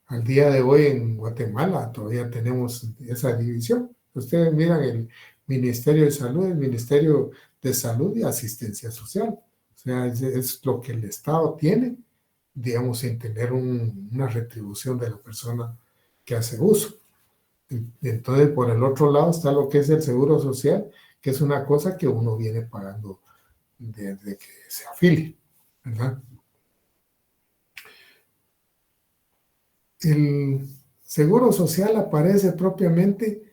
Al día de hoy en Guatemala todavía tenemos esa división. Ustedes miran el Ministerio de Salud, el Ministerio de Salud y Asistencia Social. O sea, es lo que el Estado tiene, digamos, sin tener una retribución de la persona que hace uso. Entonces, por el otro lado está lo que es el Seguro Social, que es una cosa que uno viene pagando desde que se afilie, ¿verdad? El seguro social aparece propiamente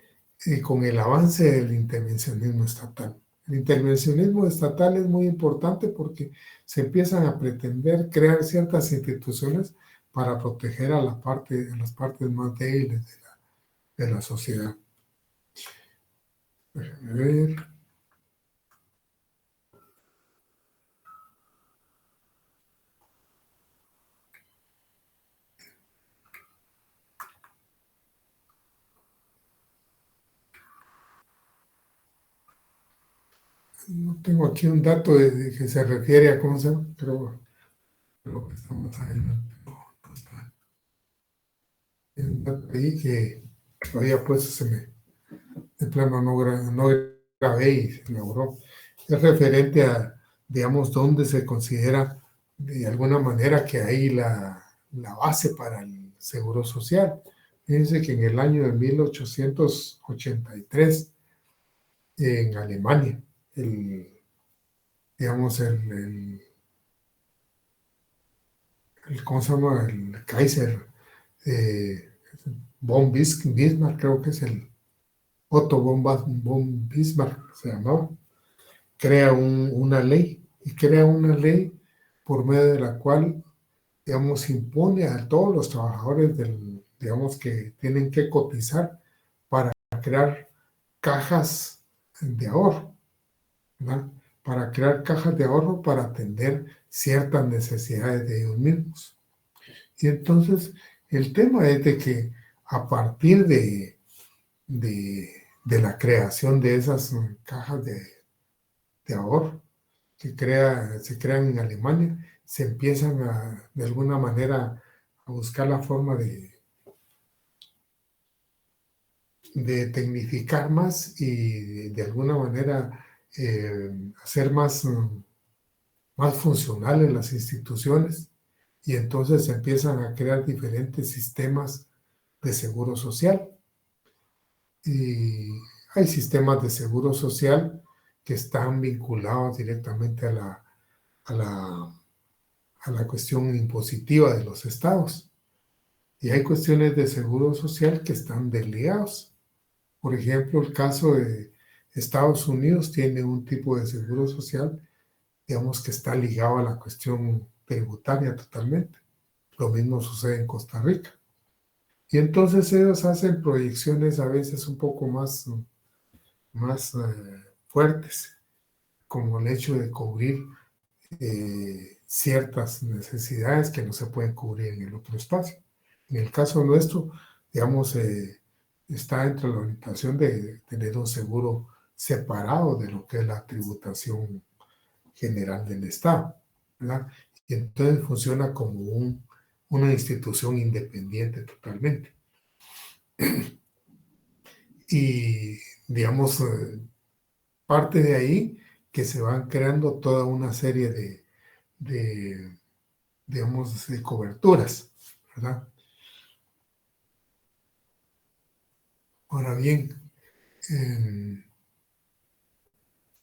con el avance del intervencionismo estatal. El intervencionismo estatal es muy importante porque se empiezan a pretender crear ciertas instituciones para proteger a las partes más débiles de la sociedad. A ver. No tengo aquí un dato de que se refiere a cómo se llama, pero lo que estamos ahí. Hay un dato ahí que todavía pues de plano no grabé y se me borró. Es referente a, digamos, dónde se considera de alguna manera que hay la base para el seguro social. Fíjense que en el año de 1883, en Alemania, digamos, ¿cómo se llama? El Kaiser eh, von Bismarck, creo que es el Otto von Bismarck, se llamaba, crea una ley, y crea una ley por medio de la cual, digamos, impone a todos los trabajadores digamos, que tienen que cotizar para crear cajas de ahorro, ¿verdad? Para crear cajas de ahorro para atender ciertas necesidades de ellos mismos. Y entonces El tema es de que a partir de la creación de esas cajas de ahorro se crean en Alemania, se empiezan de alguna manera a buscar la forma de tecnificar más y de alguna manera hacer más funcionales las instituciones, y entonces se empiezan a crear diferentes sistemas de seguro social. Y hay sistemas de seguro social que están vinculados directamente a la, a la cuestión impositiva de los estados. Y hay cuestiones de seguro social que están desligados. Por ejemplo, el caso de Estados Unidos tiene un tipo de seguro social, digamos, que está ligado a la cuestión tributaria totalmente. Lo mismo sucede en Costa Rica. Y entonces ellos hacen proyecciones a veces un poco más fuertes, como el hecho de cubrir ciertas necesidades que no se pueden cubrir en el otro espacio. En el caso nuestro, digamos, está entre la orientación de tener un seguro separado de lo que es la tributación general del Estado, ¿verdad? Y entonces funciona como una institución independiente totalmente. Y, digamos, parte de ahí que se van creando toda una serie digamos, de coberturas, ¿verdad? Ahora bien,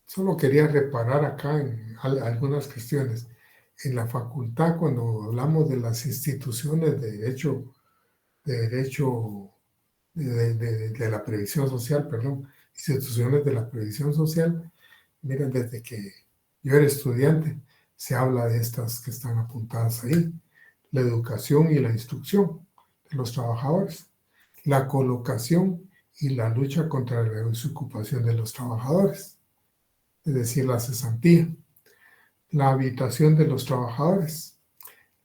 solo quería reparar acá en algunas cuestiones. En la facultad, cuando hablamos de las instituciones de la previsión social, perdón, instituciones de la previsión social, miren, desde que yo era estudiante, se habla de estas que están apuntadas ahí: la educación y la instrucción de los trabajadores, la colocación y la lucha contra la desocupación de los trabajadores, es decir, la cesantía, la habitación de los trabajadores,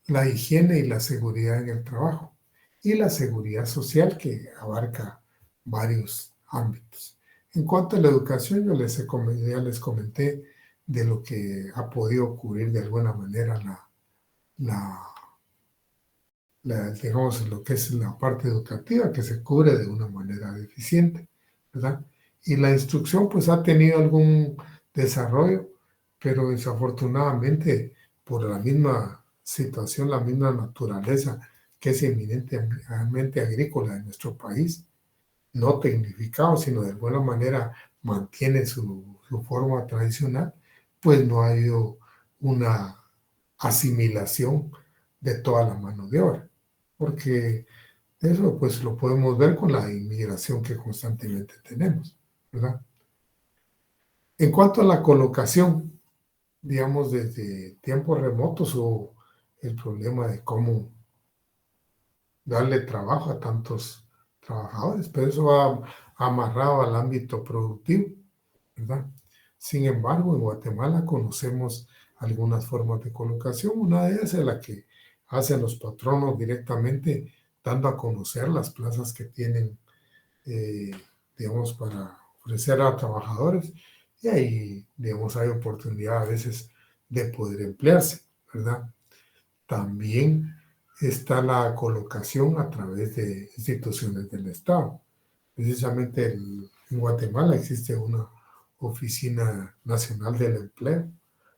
la higiene y la seguridad en el trabajo, y la seguridad social, que abarca varios ámbitos. En cuanto a la educación, ya les comenté de lo que ha podido cubrir de alguna manera digamos, lo que es la parte educativa, que se cubre de una manera deficiente, ¿verdad? Y la instrucción pues ha tenido algún desarrollo, pero desafortunadamente por la misma situación, la misma naturaleza que es eminentemente agrícola en nuestro país, no tecnificado, sino de alguna manera mantiene su forma tradicional, pues no ha habido una asimilación de toda la mano de obra, porque eso pues lo podemos ver con la inmigración que constantemente tenemos, ¿verdad? En cuanto a la colocación, digamos, desde tiempos remotos hubo el problema de cómo darle trabajo a tantos trabajadores, pero eso va amarrado al ámbito productivo, ¿verdad? Sin embargo, en Guatemala conocemos algunas formas de colocación. Una de ellas es la que hacen los patronos directamente, dando a conocer las plazas que tienen, eh, digamos, para ofrecer a trabajadores. Y ahí, digamos, hay oportunidad a veces de poder emplearse, ¿verdad? También está la colocación a través de instituciones del Estado. Precisamente en Guatemala existe una Oficina Nacional del Empleo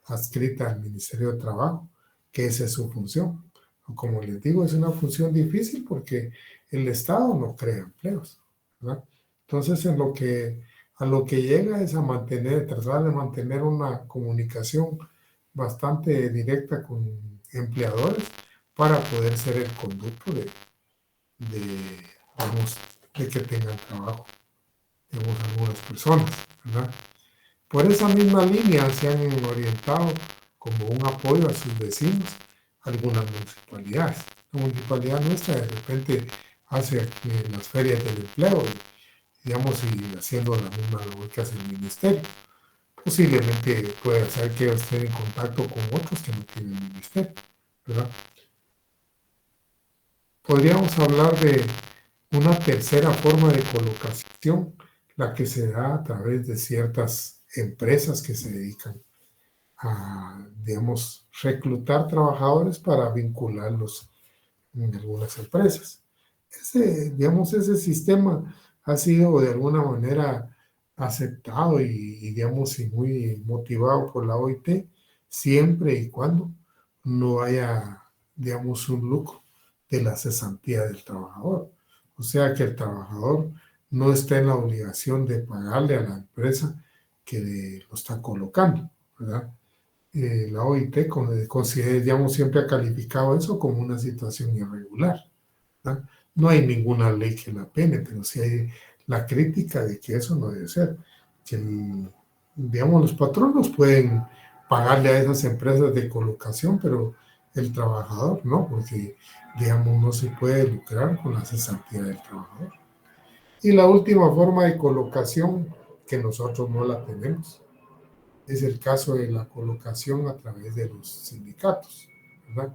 adscrita al Ministerio de Trabajo, que esa es su función. Como les digo, es una función difícil porque el Estado no crea empleos, ¿verdad? Entonces, a lo que llega es tratar de mantener una comunicación bastante directa con empleadores para poder ser el conducto digamos, de que tengan trabajo, digamos, algunas personas, ¿verdad? Por esa misma línea se han orientado como un apoyo a sus vecinos algunas municipalidades. La municipalidad nuestra de repente hace las ferias del empleo, digamos, y haciendo la misma labor que hace el ministerio. Posiblemente puede ser que estén en contacto con otros que no tienen ministerio, ¿verdad? Podríamos hablar de una tercera forma de colocación, la que se da a través de ciertas empresas que se dedican a, digamos, reclutar trabajadores para vincularlos en algunas empresas. Ese sistema ha sido de alguna manera aceptado digamos, y muy motivado por la OIT, siempre y cuando no haya, digamos, un lucro de la cesantía del trabajador. O sea, que el trabajador no está en la obligación de pagarle a la empresa que lo está colocando, ¿verdad? La OIT considera, digamos, siempre ha calificado eso como una situación irregular, ¿verdad? No hay ninguna ley que la pene, pero sí hay la crítica de que eso no debe ser. Que, digamos, los patronos pueden pagarle a esas empresas de colocación, pero el trabajador no, porque, digamos, no se puede lucrar con la cesantía del trabajador. Y la última forma de colocación, que nosotros no la tenemos, es el caso de la colocación a través de los sindicatos, ¿verdad?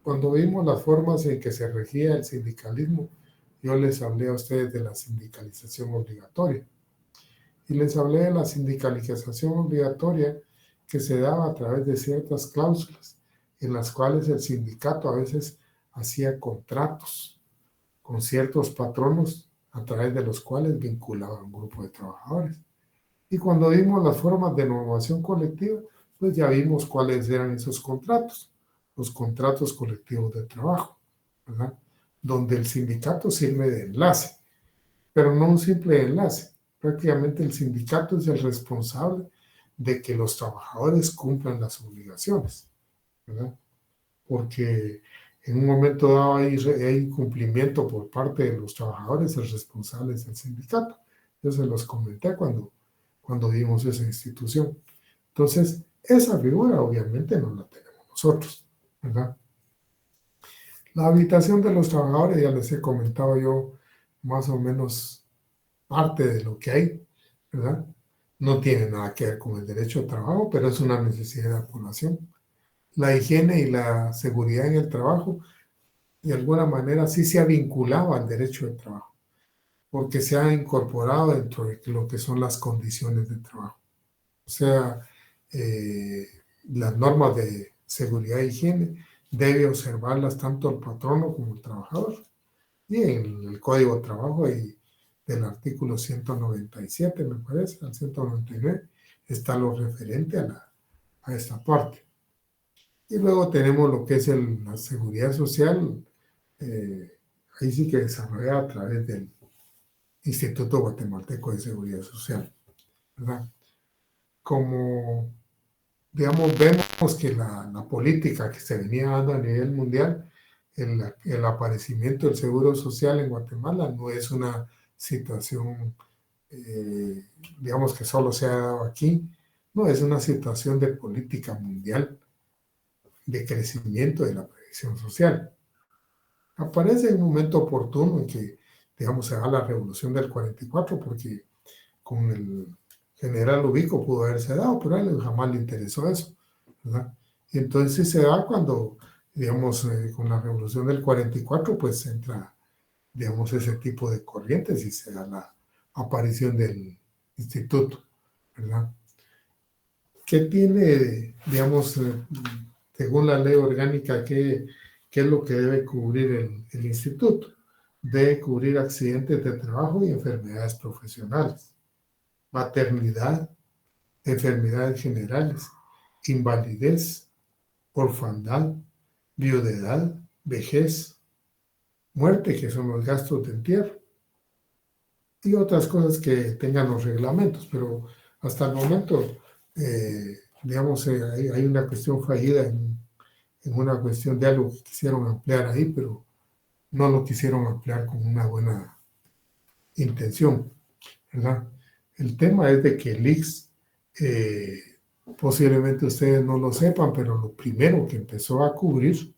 Cuando vimos las formas en que se regía el sindicalismo, yo les hablé a ustedes de la sindicalización obligatoria. Y les hablé de la sindicalización obligatoria que se daba a través de ciertas cláusulas en las cuales el sindicato a veces hacía contratos con ciertos patronos a través de los cuales vinculaba a un grupo de trabajadores. Y cuando vimos las formas de normación colectiva, pues ya vimos cuáles eran esos contratos, los contratos colectivos de trabajo, ¿verdad? Donde el sindicato sirve de enlace, pero no un simple enlace. Prácticamente el sindicato es el responsable de que los trabajadores cumplan las obligaciones, ¿verdad? Porque en un momento dado hay incumplimiento por parte de los trabajadores, el responsable es el sindicato. Yo se los comenté cuando vimos esa institución. Entonces, esa figura obviamente no la tenemos nosotros, ¿verdad? La habitación de los trabajadores, ya les he comentado yo más o menos parte de lo que hay, ¿verdad? No tiene nada que ver con el derecho al trabajo, pero es una necesidad de la población. La higiene y la seguridad en el trabajo, de alguna manera, sí se ha vinculado al derecho al trabajo, porque se ha incorporado dentro de lo que son las condiciones de trabajo. O sea, eh, las normas de seguridad e higiene debe observarlas tanto el patrono como el trabajador. Y en el Código de Trabajo y del artículo 197, me parece, al 199, está lo referente a esta parte. Y luego tenemos lo que es la seguridad social, ahí sí que desarrollada a través del Instituto Guatemalteco de Seguridad Social, ¿verdad? Como, digamos, vemos que la política que se venía dando a nivel mundial, el aparecimiento del seguro social en Guatemala no es una situación, digamos, que solo se ha dado aquí, no, es una situación de política mundial de crecimiento de la previsión social. Aparece en un momento oportuno en que, digamos, se da la revolución del 44, porque con el general Ubico pudo haberse dado, pero a él jamás le interesó eso, ¿verdad? Y entonces se da cuando, digamos, con la revolución del 44, pues entra, digamos, ese tipo de corrientes y se da la aparición del instituto, ¿verdad? ¿Qué tiene, digamos, según la ley orgánica, qué es lo que debe cubrir el instituto? Debe cubrir accidentes de trabajo y enfermedades profesionales, maternidad, enfermedades generales, invalidez, orfandad, viudedad, vejez, muerte, que son los gastos de entierro, y otras cosas que tengan los reglamentos, pero hasta el momento, digamos, hay una cuestión fallida en una cuestión de algo que quisieron ampliar ahí, pero no lo quisieron ampliar con una buena intención, ¿verdad? El tema es de que el IX, posiblemente ustedes no lo sepan, pero lo primero que empezó a cubrir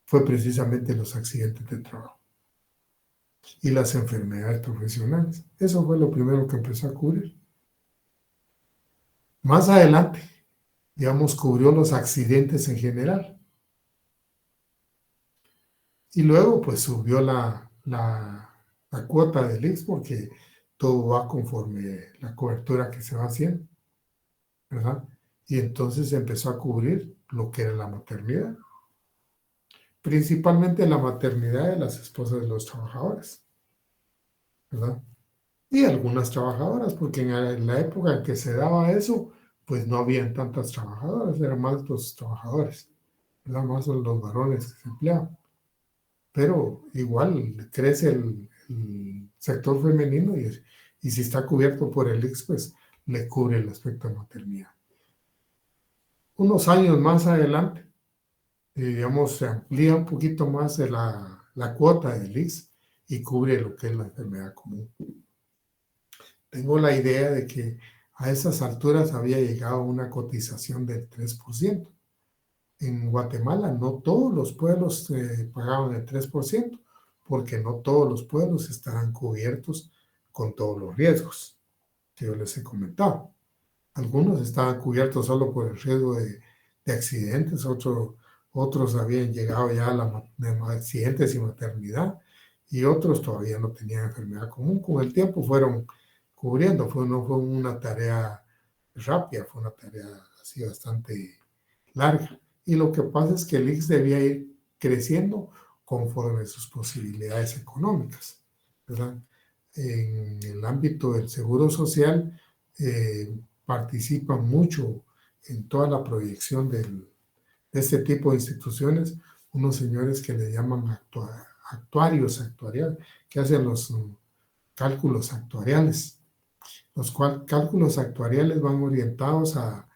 fue precisamente los accidentes de trabajo y las enfermedades profesionales. Eso fue lo primero que empezó a cubrir. Más adelante, digamos, cubrió los accidentes en general. Y luego pues subió la cuota del IX porque todo va conforme la cobertura que se va haciendo, ¿verdad? Y entonces empezó a cubrir lo que era la maternidad, principalmente la maternidad de las esposas de los trabajadores, ¿verdad? Y algunas trabajadoras, porque en la época en que se daba eso, pues no habían tantas trabajadoras, eran más los trabajadores, ¿verdad? Más los varones que se empleaban. Pero igual crece el sector femenino y si está cubierto por el IX, pues le cubre el aspecto de maternidad. Unos años más adelante, digamos, se amplía un poquito más de la cuota del IX y cubre lo que es la enfermedad común. Tengo la idea de que a esas alturas había llegado una cotización del 3%. En Guatemala no todos los pueblos pagaban el 3%, porque no todos los pueblos estarán cubiertos con todos los riesgos que yo les he comentado. Algunos estaban cubiertos solo por el riesgo de accidentes, otros habían llegado ya a accidentes y maternidad, y otros todavía no tenían enfermedad común. Con el tiempo fueron cubriendo, no fue una tarea rápida, fue una tarea así bastante larga. Y lo que pasa es que el IX debía ir creciendo conforme a sus posibilidades económicas, ¿verdad? En el ámbito del seguro social participan mucho en toda la proyección de este tipo de instituciones unos señores que le llaman actuarios actuariales, que hacen los cálculos actuariales. Los cálculos actuariales van orientados a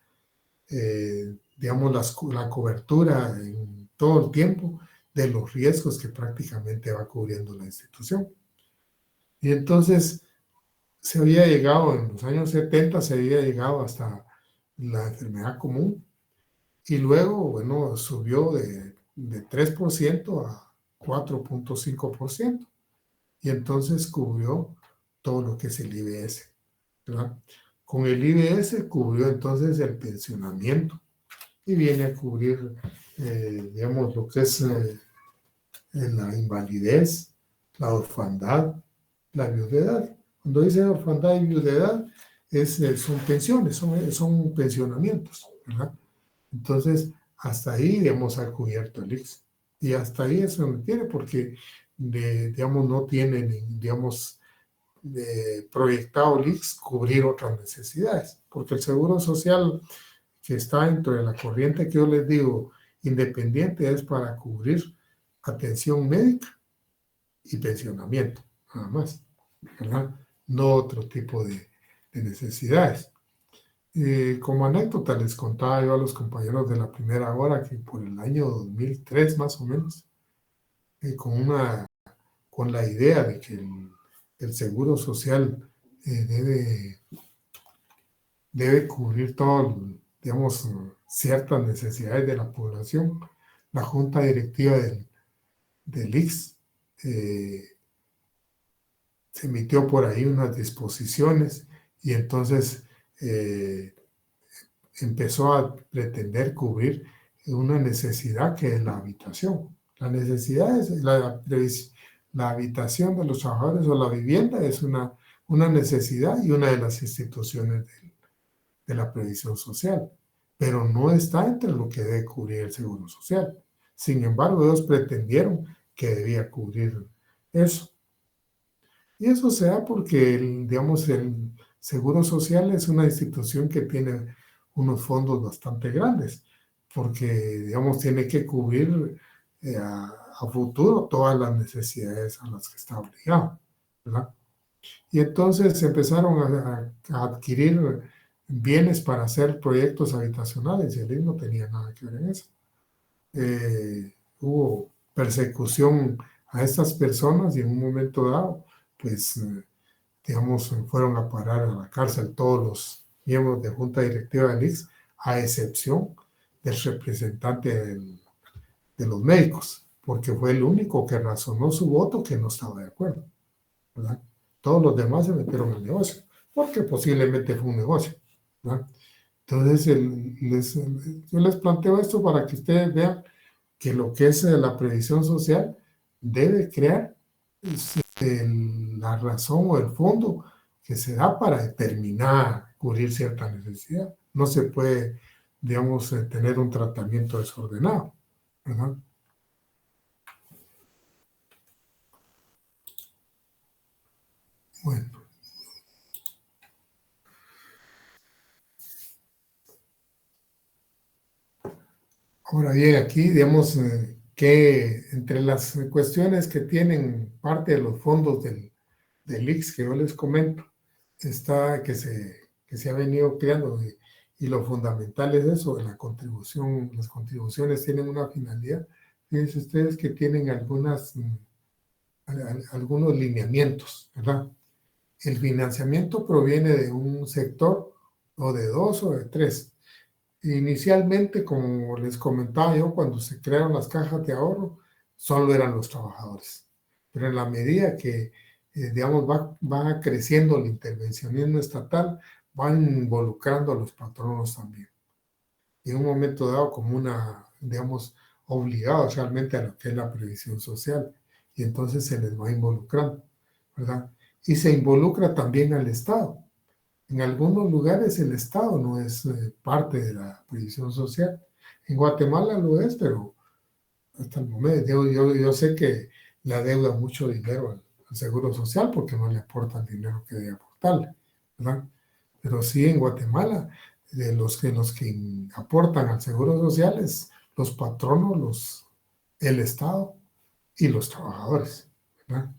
digamos, la cobertura en todo el tiempo de los riesgos que prácticamente va cubriendo la institución. Y entonces se había llegado, en los años 70 se había llegado hasta la enfermedad común y luego, bueno, subió de 3% a 4.5% y entonces cubrió todo lo que es el IBS, ¿verdad? Con el IBS cubrió entonces el pensionamiento y viene a cubrir, digamos, lo que es la invalidez, la orfandad, la viudedad. Cuando dice orfandad y viudedad, son pensiones, son pensionamientos, ¿verdad? Entonces, hasta ahí, digamos, ha cubierto el IX. Y hasta ahí eso no tiene porque, digamos, no tienen, digamos, proyectado el IX cubrir otras necesidades, porque el Seguro Social que está dentro de la corriente que yo les digo, independiente, es para cubrir atención médica y pensionamiento, nada más, ¿verdad? No otro tipo de necesidades. Como anécdota les contaba yo a los compañeros de la primera hora que por el año 2003 más o menos, con la idea de que el Seguro Social debe cubrir todo, digamos, ciertas necesidades de la población. La junta directiva del IX se emitió por ahí unas disposiciones y entonces empezó a pretender cubrir una necesidad que es la habitación. La necesidad es la habitación de los trabajadores o la vivienda es una necesidad y una de las instituciones de la previsión social, pero no está entre lo que debe cubrir el Seguro Social. Sin embargo, ellos pretendieron que debía cubrir eso. Y eso se da porque, digamos, el Seguro Social es una institución que tiene unos fondos bastante grandes, porque, digamos, tiene que cubrir a futuro todas las necesidades a las que está obligado, ¿verdad? Y entonces se empezaron a adquirir bienes para hacer proyectos habitacionales y el INS no tenía nada que ver en eso. Hubo persecución a estas personas y en un momento dado, pues, digamos, fueron a parar a la cárcel todos los miembros de junta directiva del IX, a excepción del representante de los médicos, porque fue el único que razonó su voto que no estaba de acuerdo, ¿verdad? Todos los demás se metieron al negocio, porque posiblemente fue un negocio, ¿verdad? Entonces, yo les planteo esto para que ustedes vean que lo que es la previsión social debe crear la razón o el fondo que se da para determinar, cubrir cierta necesidad. No se puede, digamos, tener un tratamiento desordenado, ¿verdad? Bueno. Ahora bien, aquí, digamos, que entre las cuestiones que tienen parte de los fondos del ICS que yo les comento, está que se ha venido creando y lo fundamental es eso, la contribución, las contribuciones tienen una finalidad. Fíjense ustedes que tienen algunos lineamientos, ¿verdad? El financiamiento proviene de un sector o de dos o de tres. Inicialmente, como les comentaba yo, cuando se crearon las cajas de ahorro, solo eran los trabajadores. Pero en la medida que, digamos, va creciendo el intervencionismo estatal, van involucrando a los patronos también. Y en un momento dado, como digamos, obligados realmente a lo que es la previsión social. Y entonces se les va involucrando, ¿verdad? Y se involucra también al Estado. En algunos lugares el Estado no es parte de la previsión social. En Guatemala lo es, pero hasta el momento yo sé que le adeuda mucho dinero al Seguro Social porque no le aporta el dinero que debe aportarle, ¿verdad? Pero sí en Guatemala, de los que aportan al Seguro Social es los patronos, el Estado y los trabajadores, ¿verdad?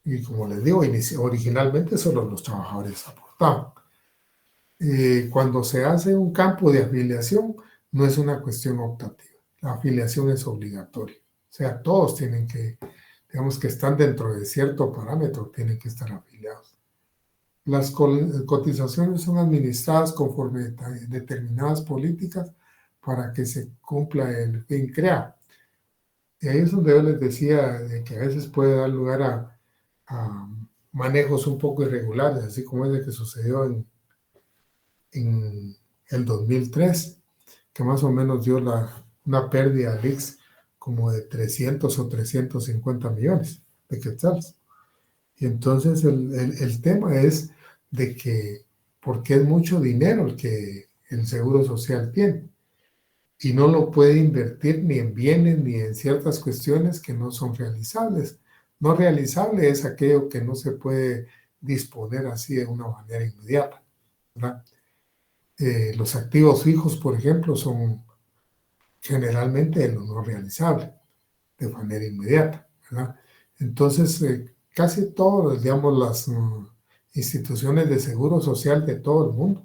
Y como les digo, originalmente solo los trabajadores aportaban. Cuando se hace un campo de afiliación, no es una cuestión optativa. La afiliación es obligatoria. O sea, todos tienen que, digamos que están dentro de cierto parámetro, tienen que estar afiliados. Las cotizaciones son administradas conforme a determinadas políticas para que se cumpla el fin creado. Y ahí es donde yo les decía de que a veces puede dar lugar a manejos un poco irregulares, así como es el que sucedió en el 2003, que más o menos dio una pérdida al ICS como de 300 o 350 millones de quetzales. Y entonces el tema es de que, porque es mucho dinero el que el Seguro Social tiene, y no lo puede invertir ni en bienes ni en ciertas cuestiones que no son realizables. No realizable es aquello que no se puede disponer así de una manera inmediata, ¿verdad? Los activos fijos, por ejemplo, son generalmente lo no realizable de manera inmediata, ¿verdad? Entonces, casi todas, digamos, las instituciones de seguro social de todo el mundo,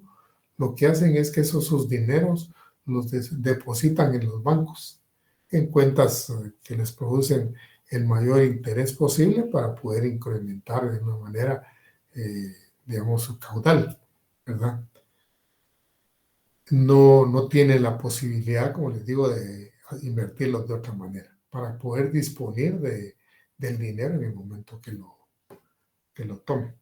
lo que hacen es que sus dineros los depositan en los bancos, en cuentas que les producen el mayor interés posible para poder incrementar de una manera, digamos, su caudal, ¿verdad? No tiene la posibilidad, como les digo, de invertirlo de otra manera, para poder disponer del dinero en el momento que lo tome.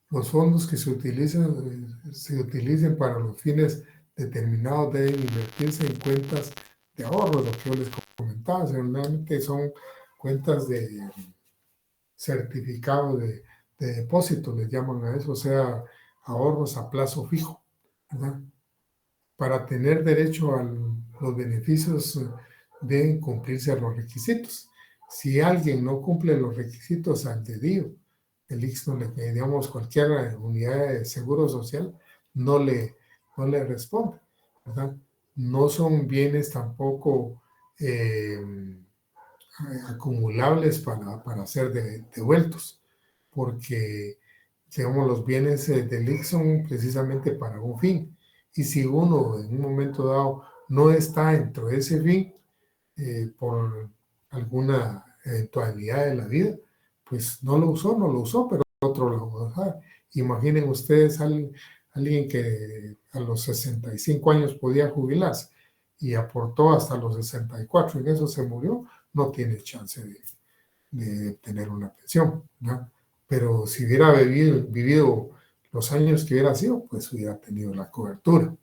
Los fondos que se utilicen para los fines determinados deben invertirse en cuentas de ahorro, lo que yo les comentaba. Generalmente son cuentas de certificado de depósito, les llaman a eso, o sea, ahorros a plazo fijo, ¿verdad? Para tener derecho a los beneficios deben cumplirse los requisitos. Si alguien no cumple los requisitos al dedillo, el ICS no le, digamos, cualquier unidad de seguro social no le responde, ¿verdad? No son bienes tampoco acumulables para ser devueltos, porque, digamos, los bienes del ICS son precisamente para un fin. Y si uno en un momento dado no está dentro de ese fin, por alguna eventualidad de la vida, pues no lo usó, pero otro lo va a usar. Imaginen ustedes a alguien que a los 65 años podía jubilarse y aportó hasta los 64, en eso se murió, no tiene chance de tener una pensión, ¿no? Pero si hubiera vivido los años que hubiera sido, pues hubiera tenido la cobertura.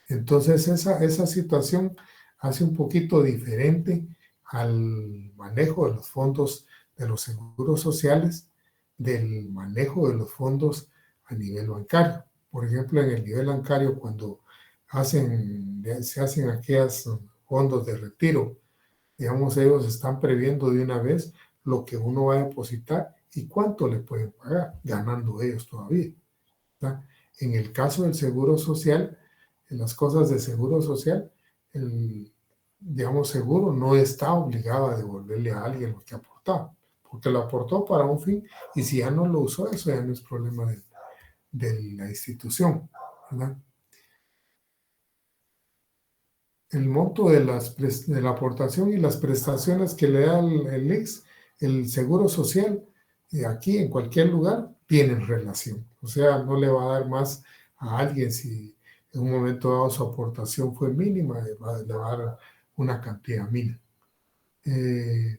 Entonces esa situación hace un poquito diferente al manejo de los fondos de los seguros sociales, del manejo de los fondos a nivel bancario. Por ejemplo, en el nivel bancario, cuando se hacen aquellos fondos de retiro, digamos, ellos están previendo de una vez lo que uno va a depositar y cuánto le pueden pagar, ganando ellos todavía, ¿verdad? En el caso del seguro social, en las cosas de seguro social, el, digamos, seguro no está obligado a devolverle a alguien lo que aportaba, porque lo aportó para un fin y si ya no lo usó, eso ya no es problema de la institución, ¿verdad? El monto de la aportación y las prestaciones que le da el IX, el Seguro Social, aquí en cualquier lugar, tienen relación. O sea, no le va a dar más a alguien si en un momento dado su aportación fue mínima, le va a dar una cantidad mínima. Y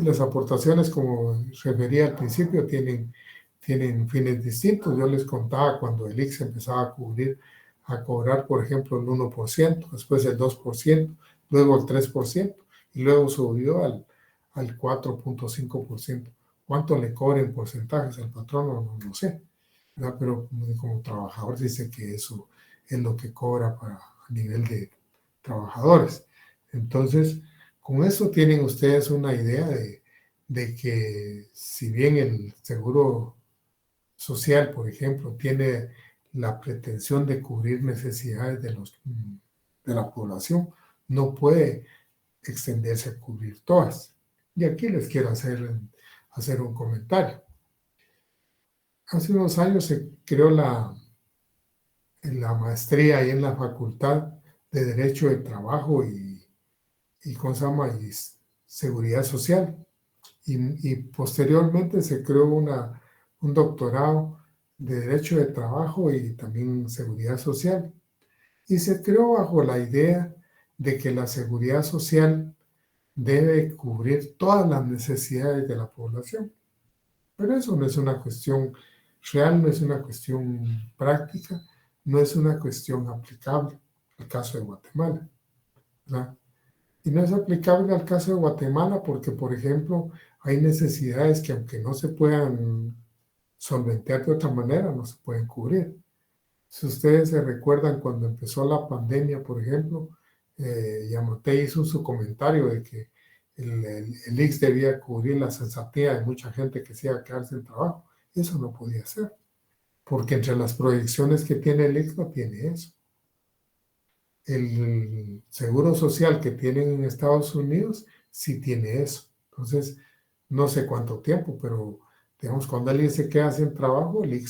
las aportaciones, como refería al principio, tienen fines distintos. Yo les contaba cuando el IX empezaba a cobrar, por ejemplo, el 1%, después el 2%, luego el 3%, y luego subió al 4.5%. ¿Cuánto le cobren porcentajes al patrón? No sé, ¿verdad? Pero como trabajador dice que eso es lo que cobra a nivel de trabajadores. Entonces, con eso tienen ustedes una idea de que si bien el seguro social, por ejemplo, tiene la pretensión de cubrir necesidades de la población, no puede extenderse a cubrir todas. Y aquí les quiero hacer un comentario. Hace unos años se creó la maestría ahí en la Facultad de Derecho de Trabajo y ¿cómo se llama? Y Seguridad Social. Y posteriormente se creó un doctorado de Derecho de Trabajo y también Seguridad Social. Y se creó bajo la idea de que la seguridad social debe cubrir todas las necesidades de la población. Pero eso no es una cuestión real, no es una cuestión práctica, no es una cuestión aplicable al caso de Guatemala, ¿verdad? Y no es aplicable al caso de Guatemala porque, por ejemplo, hay necesidades que aunque no se puedan solventar de otra manera, no se pueden cubrir. Si ustedes se recuerdan cuando empezó la pandemia, por ejemplo, Yamatei hizo su comentario de que el IX debía cubrir la cesantía de mucha gente que se iba a quedar sin trabajo. Eso no podía ser, porque entre las proyecciones que tiene el IX no tiene eso. El seguro social que tienen en Estados Unidos sí tiene eso. Entonces, no sé cuánto tiempo, pero digamos, cuando alguien se queda sin trabajo, el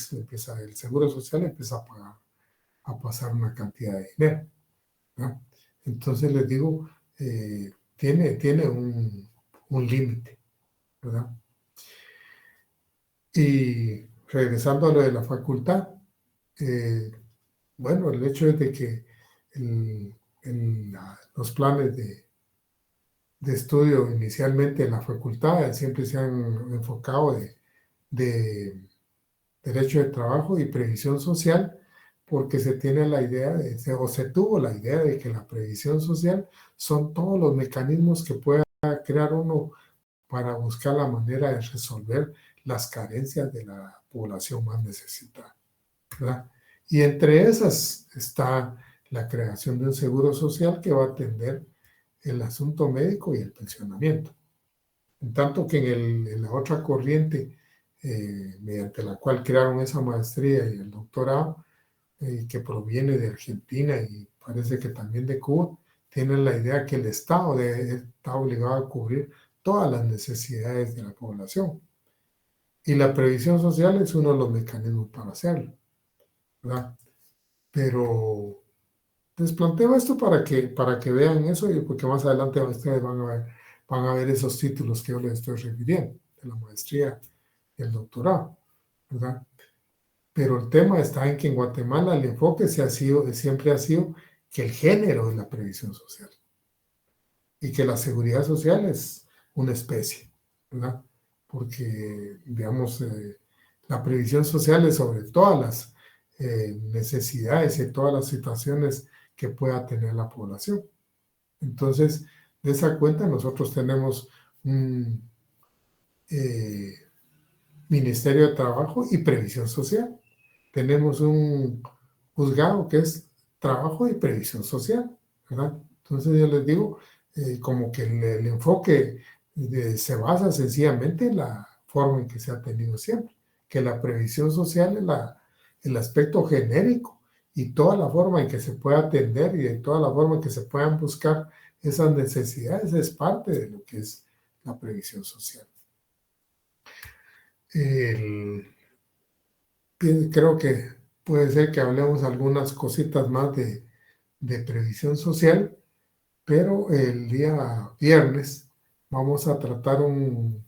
seguro social empieza a pasar una cantidad de dinero, ¿no? Entonces les digo, tiene un límite, ¿verdad? Y regresando a lo de la facultad, bueno, el hecho es de que los planes de estudio inicialmente en la facultad siempre se han enfocado de derecho de trabajo y previsión social, porque se tiene la idea o se tuvo la idea de que la previsión social son todos los mecanismos que pueda crear uno para buscar la manera de resolver las carencias de la población más necesitada, ¿verdad? Y entre esas está la creación de un seguro social que va a atender el asunto médico y el pensionamiento. En tanto que en la otra corriente, mediante la cual crearon esa maestría y el doctorado, que proviene de Argentina y parece que también de Cuba, tienen la idea que el Estado está obligado a cubrir todas las necesidades de la población. Y la previsión social es uno de los mecanismos para hacerlo, ¿verdad? Pero les planteo esto para que vean eso y porque más adelante ustedes van a ver esos títulos que yo les estoy refiriendo, de la maestría y el doctorado, ¿verdad? Pero el tema está en que en Guatemala el enfoque siempre ha sido que el género es la previsión social y que la seguridad social es una especie, ¿verdad? Porque, digamos, la previsión social es sobre todas las necesidades y todas las situaciones que pueda tener la población. Entonces, de esa cuenta nosotros tenemos un Ministerio de Trabajo y Previsión Social. Tenemos un juzgado que es Trabajo y Previsión Social, ¿verdad? Entonces yo les digo, como que el enfoque se basa sencillamente en la forma en que se ha tenido siempre, que la previsión social es el aspecto genérico y toda la forma en que se puede atender y de toda la forma en que se puedan buscar esas necesidades es parte de lo que es la previsión social. Creo que puede ser que hablemos algunas cositas más de previsión social, pero el día viernes vamos a tratar un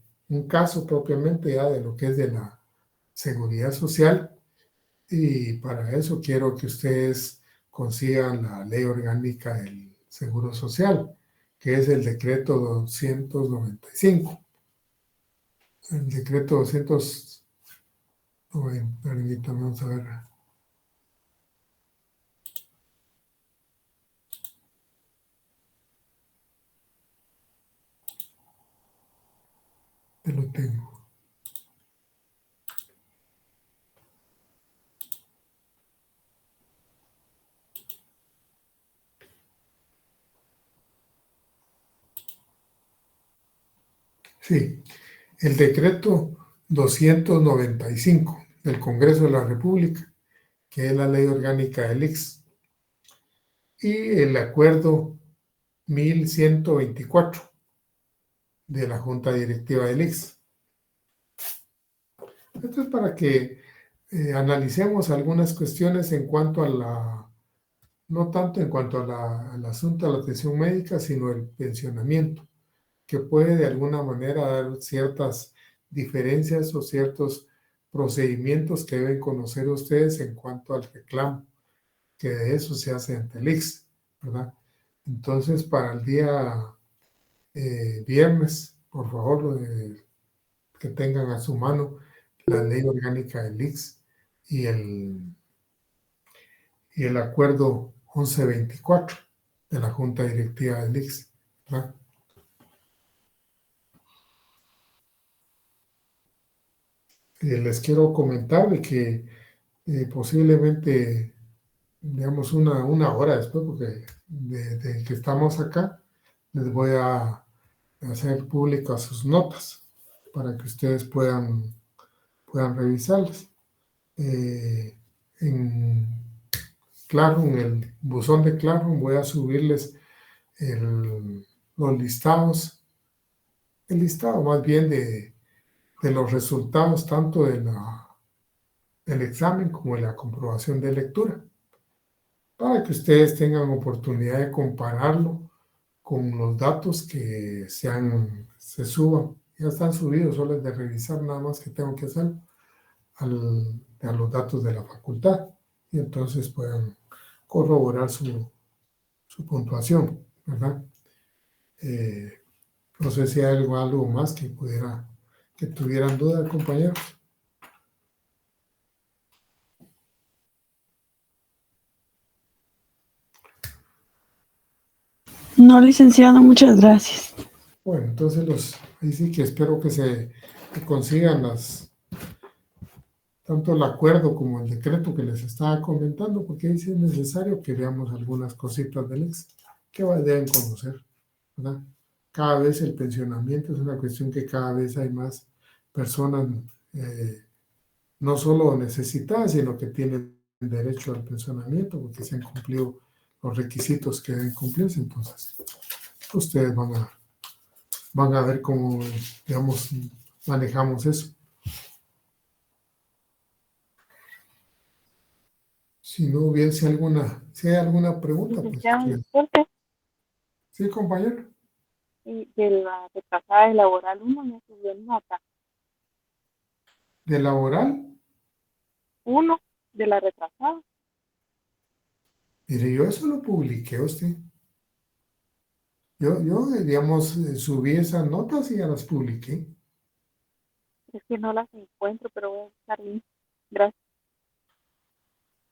caso propiamente ya de lo que es de la seguridad social, y para eso quiero que ustedes consigan la ley orgánica del Seguro Social, que es el decreto 295. El decreto 200, permítame, vamos a ver. Te lo tengo. Sí, el decreto 295 del Congreso de la República, que es la ley orgánica del ICS, y el acuerdo 1124 de la Junta Directiva del ICS. Esto es para que analicemos algunas cuestiones en cuanto a no tanto en cuanto al asunto de la atención médica, sino el pensionamiento, que puede de alguna manera dar ciertas diferencias o ciertos procedimientos que deben conocer ustedes en cuanto al reclamo, que de eso se hace ante el ICS, ¿verdad? Entonces, para el día viernes, por favor, que tengan a su mano la ley orgánica del ICS y el acuerdo 1124 de la Junta Directiva del ICS, ¿verdad? Les quiero comentar de que posiblemente, digamos, una hora después, porque de que estamos acá, les voy a hacer públicas sus notas para que ustedes puedan revisarlas. En Claro, en el buzón de Claro voy a subirles los listados, el listado más bien de los resultados tanto del examen como de la comprobación de lectura, para que ustedes tengan oportunidad de compararlo con los datos que se suban. Ya están subidos, solo es de revisar, nada más que tengo que hacer a los datos de la facultad, y entonces puedan corroborar su puntuación, ¿verdad? No sé si hay algo más que tuvieran duda, compañeros.
No, licenciado, muchas gracias.
Bueno, entonces ahí sí que espero que consigan tanto el acuerdo como el decreto que les estaba comentando, porque ahí sí es necesario que veamos algunas cositas del ex que deben conocer, ¿verdad? Cada vez el pensionamiento es una cuestión que cada vez hay más personas, no solo necesitadas, sino que tienen derecho al pensionamiento porque se han cumplido los requisitos que deben cumplirse. Entonces, ustedes van a ver cómo, digamos, manejamos eso. Si no hubiese si hay alguna pregunta, pues.
Licenciado, disculpe,
Sí, compañero.
y de la retrasada de laboral uno me subió nota.
De laboral,
Uno de la retrasada.
mire, yo eso lo publiqué a usted. Yo digamos, subí esas notas y ya las publiqué.
Es que no las encuentro, pero voy a estar bien. Gracias.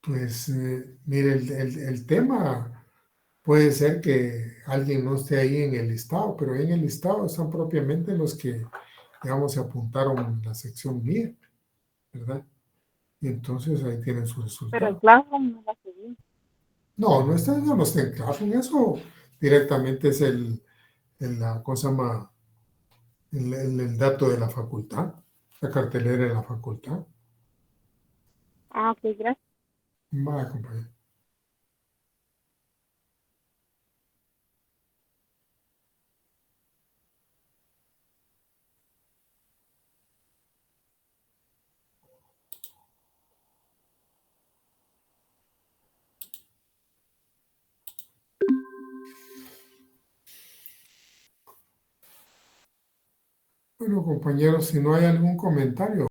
Pues, mire, el tema Puede ser que alguien no esté ahí en el listado, pero en el listado están propiamente los que, digamos, se apuntaron en la sección mía, ¿verdad? Y entonces ahí tienen su
Pero el
resultado.
Classroom no la seguí.
No, no está en Classroom, eso directamente es la cosa más, el dato de la facultad, la cartelera de la facultad.
Ah, ok, gracias.
Va, compañero. Bueno, compañeros, si no hay algún comentario.